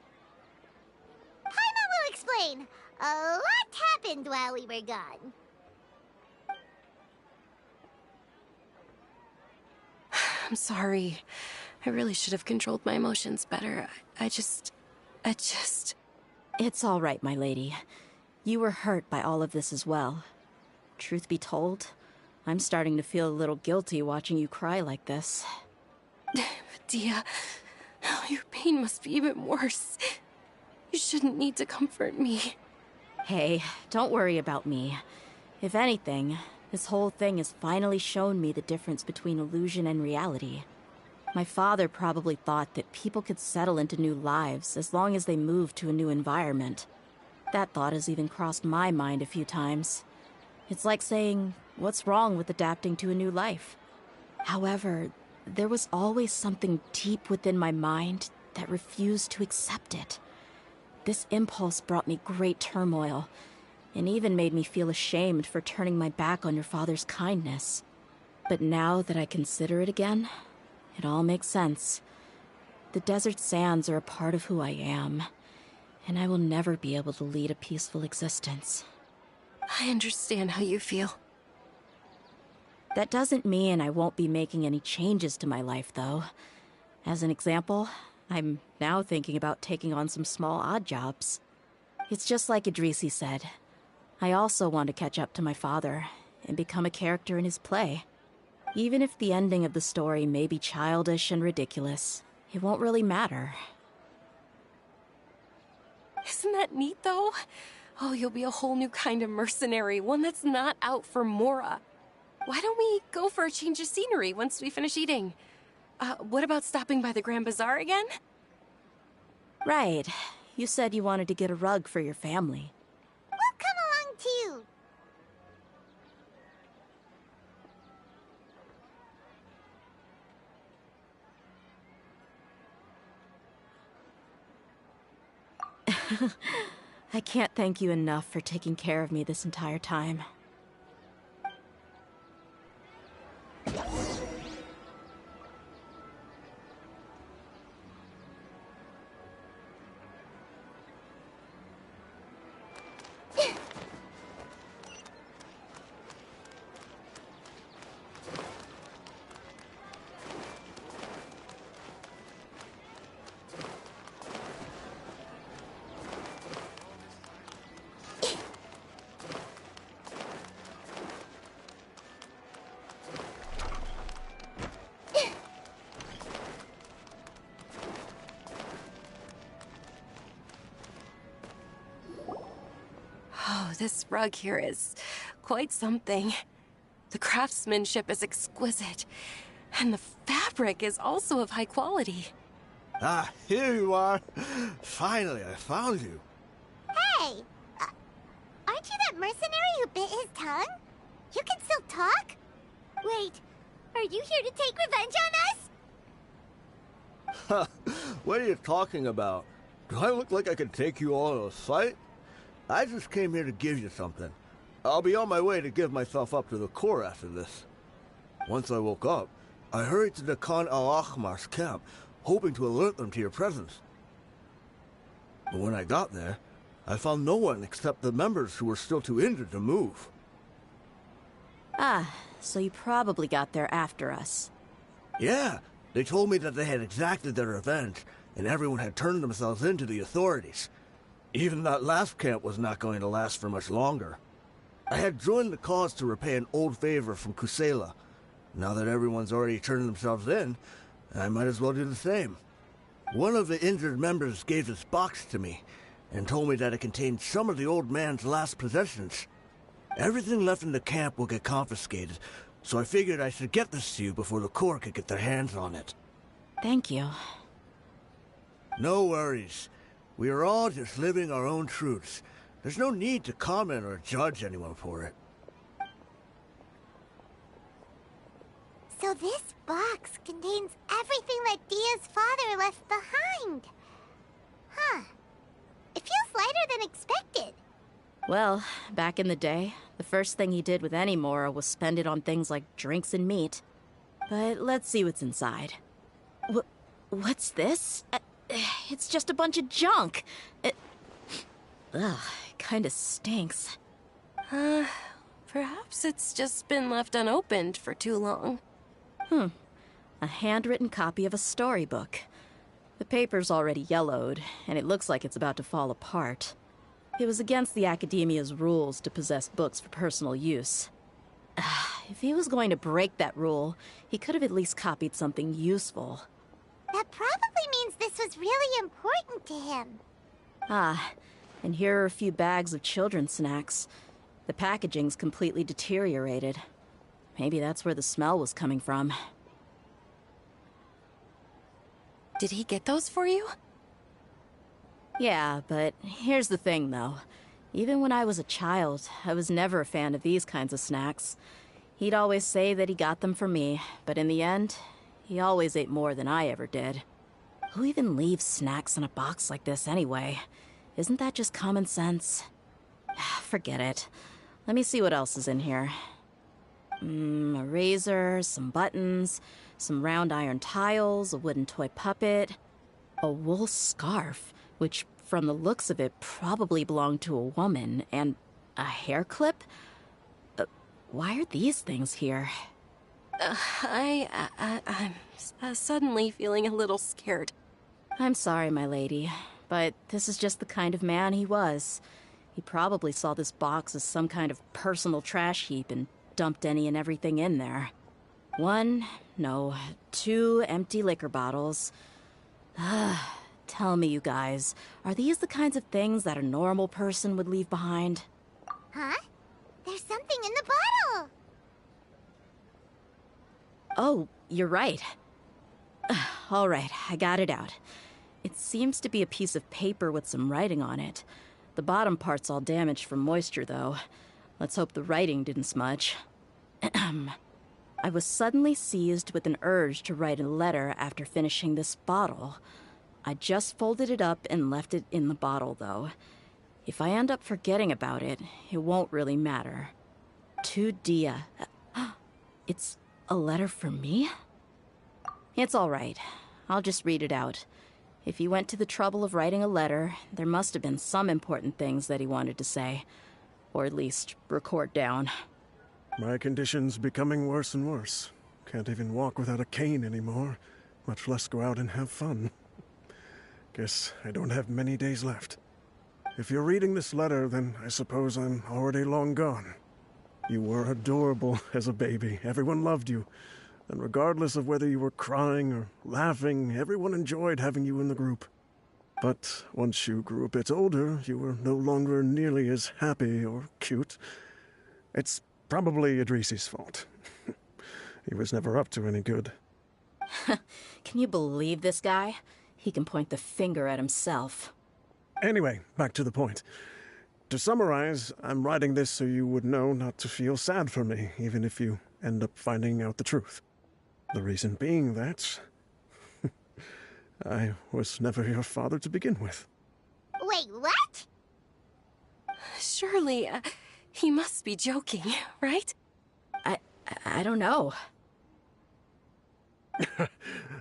Paimon will explain. A lot happened while we were gone. I'm sorry. I really should have controlled my emotions better. I just... It's all right, my lady. You were hurt by all of this as well. Truth be told, I'm starting to feel a little guilty watching you cry like this. Dia, your pain must be even worse. You shouldn't need to comfort me. Hey, don't worry about me. If anything, this whole thing has finally shown me the difference between illusion and reality. My father probably thought that people could settle into new lives as long as they moved to a new environment. That thought has even crossed my mind a few times. It's like saying, what's wrong with adapting to a new life? However, there was always something deep within my mind that refused to accept it. This impulse brought me great turmoil, and even made me feel ashamed for turning my back on your father's kindness. But now that I consider it again, it all makes sense. The desert sands are a part of who I am, and I will never be able to lead a peaceful existence. I understand how you feel. That doesn't mean I won't be making any changes to my life, though. As an example, I'm now thinking about taking on some small odd jobs. It's just like Idrisi said. I also want to catch up to my father and become a character in his play. Even if the ending of the story may be childish and ridiculous, it won't really matter. Isn't that neat, though? Oh, you'll be a whole new kind of mercenary, one that's not out for Mora. Why don't we go for a change of scenery once we finish eating? What about stopping by the Grand Bazaar again? Right. You said you wanted to get a rug for your family. We'll come along too. I can't thank you enough for taking care of me this entire time. Oh, this rug here is quite something. The craftsmanship is exquisite, and the fabric is also of high quality. Ah, here you are. Finally, I found you. Hey! Aren't you that mercenary who bit his tongue? You can still talk? Wait, are you here to take revenge on us? What are you talking about? Do I look like I can take you all in a fight? I just came here to give you something. I'll be on my way to give myself up to the Corps after this. Once I woke up, I hurried to the Khan al-Ahmar's camp, hoping to alert them to your presence. But when I got there, I found no one except the members who were still too injured to move. Ah, so you probably got there after us. Yeah, they told me that they had exacted their revenge, and everyone had turned themselves in to the authorities. Even that last camp was not going to last for much longer. I had joined the cause to repay an old favor from Kusela. Now that everyone's already turned themselves in, I might as well do the same. One of the injured members gave this box to me, and told me that it contained some of the old man's last possessions. Everything left in the camp will get confiscated, so I figured I should get this to you before the Corps could get their hands on it. Thank you. No worries. We are all just living our own truths. There's no need to comment or judge anyone for it. So this box contains everything that Dia's father left behind. Huh. It feels lighter than expected. Well, back in the day, the first thing he did with any Mora was spend it on things like drinks and meat. But let's see what's inside. What's this? It's just a bunch of junk. Ugh, it kinda stinks. Perhaps it's just been left unopened for too long. A handwritten copy of a storybook. The paper's already yellowed, and it looks like it's about to fall apart. It was against the Academia's rules to possess books for personal use. If he was going to break that rule, he could have at least copied something useful. That probably means this was really important to him. Ah, and here are a few bags of children's snacks. The packaging's completely deteriorated. Maybe that's where the smell was coming from. Did he get those for you? Yeah, but here's the thing, though. Even when I was a child, I was never a fan of these kinds of snacks. He'd always say that he got them for me, but in the end, he always ate more than I ever did. Who even leaves snacks in a box like this anyway? Isn't that just common sense? Forget it. Let me see what else is in here. A razor, some buttons, some round iron tiles, a wooden toy puppet, a wool scarf, which from the looks of it probably belonged to a woman, and a hair clip? Why are these things here? I'm suddenly feeling a little scared. I'm sorry, my lady, but this is just the kind of man he was. He probably saw this box as some kind of personal trash heap and dumped any and everything in there. 2 empty liquor bottles. Tell me, you guys, are these the kinds of things that a normal person would leave behind? Huh? There's something in the bottle! Oh, you're right. All right, I got it out. It seems to be a piece of paper with some writing on it. The bottom part's all damaged from moisture, though. Let's hope the writing didn't smudge. I was suddenly seized with an urge to write a letter after finishing this bottle. I just folded it up and left it in the bottle, though. If I end up forgetting about it, it won't really matter. To Dia. It's a letter for me? It's all right. I'll just read it out. If he went to the trouble of writing a letter, there must have been some important things that he wanted to say. Or at least record down. My condition's becoming worse and worse. Can't even walk without a cane anymore, much less go out and have fun. Guess I don't have many days left. If you're reading this letter, then I suppose I'm already long gone. You were adorable as a baby. Everyone loved you. And regardless of whether you were crying or laughing, everyone enjoyed having you in the group. But once you grew a bit older, you were no longer nearly as happy or cute. It's probably Idrisi's fault. He was never up to any good. Can you believe this guy? He can point the finger at himself. Anyway, back to the point. To summarize, I'm writing this so you would know not to feel sad for me, even if you end up finding out the truth. The reason being that I was never your father to begin with. Wait, what? Surely, he must be joking, right? I don't know.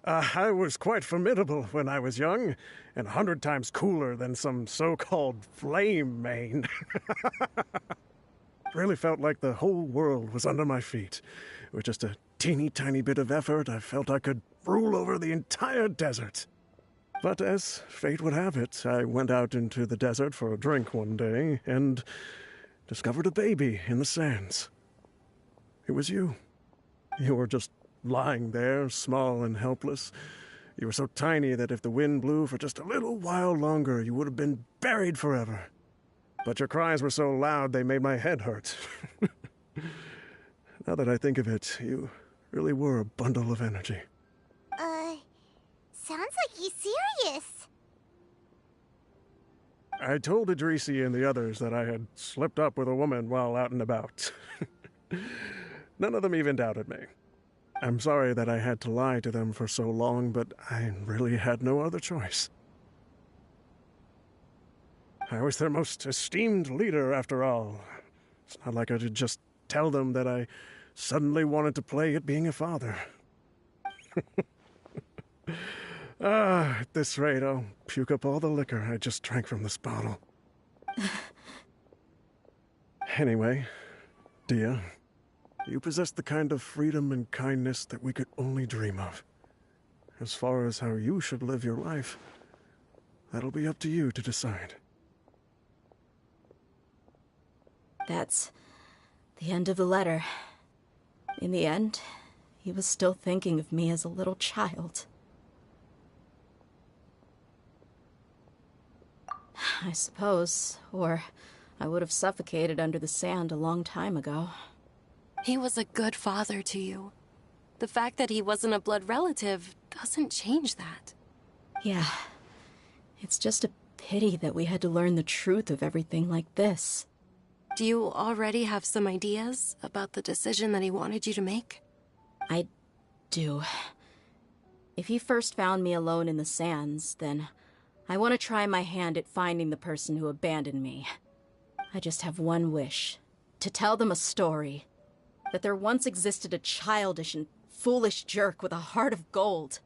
I was quite formidable when I was young, and 100 times cooler than some so-called flame main. Really felt like the whole world was under my feet. With just a teeny tiny bit of effort, I felt I could rule over the entire desert. But as fate would have it, I went out into the desert for a drink one day, and discovered a baby in the sands. It was you. You were just lying there, small and helpless. You were so tiny that if the wind blew for just a little while longer, you would have been buried forever. But your cries were so loud they made my head hurt. Now that I think of it, you really were a bundle of energy. Sounds like he's serious. I told Idrisi and the others that I had slipped up with a woman while out and about. None of them even doubted me. I'm sorry that I had to lie to them for so long, but I really had no other choice. I was their most esteemed leader, after all. It's not like I could just tell them that I suddenly wanted to play at being a father. At this rate, I'll puke up all the liquor I just drank from this bottle. Anyway, Dia, you possess the kind of freedom and kindness that we could only dream of. As far as how you should live your life, that'll be up to you to decide. That's the end of the letter. In the end, he was still thinking of me as a little child. I suppose, or I would have suffocated under the sand a long time ago. He was a good father to you. The fact that he wasn't a blood relative doesn't change that. Yeah. It's just a pity that we had to learn the truth of everything like this. Do you already have some ideas about the decision that he wanted you to make? I do. If he first found me alone in the sands, then I want to try my hand at finding the person who abandoned me. I just have one wish. To tell them a story. That there once existed a childish and foolish jerk with a heart of gold.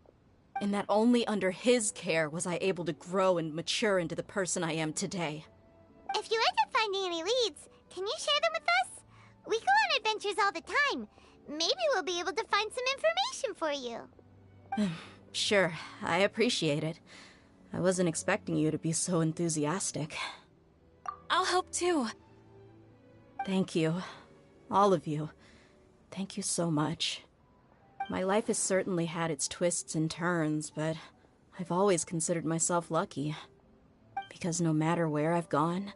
And that only under his care was I able to grow and mature into the person I am today. If you end up finding any leads, can you share them with us? We go on adventures all the time. Maybe we'll be able to find some information for you. Sure, I appreciate it. I wasn't expecting you to be so enthusiastic. I'll help too. Thank you. All of you. Thank you so much. My life has certainly had its twists and turns, but I've always considered myself lucky, because no matter where I've gone,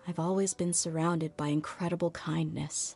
I've always been surrounded by incredible kindness.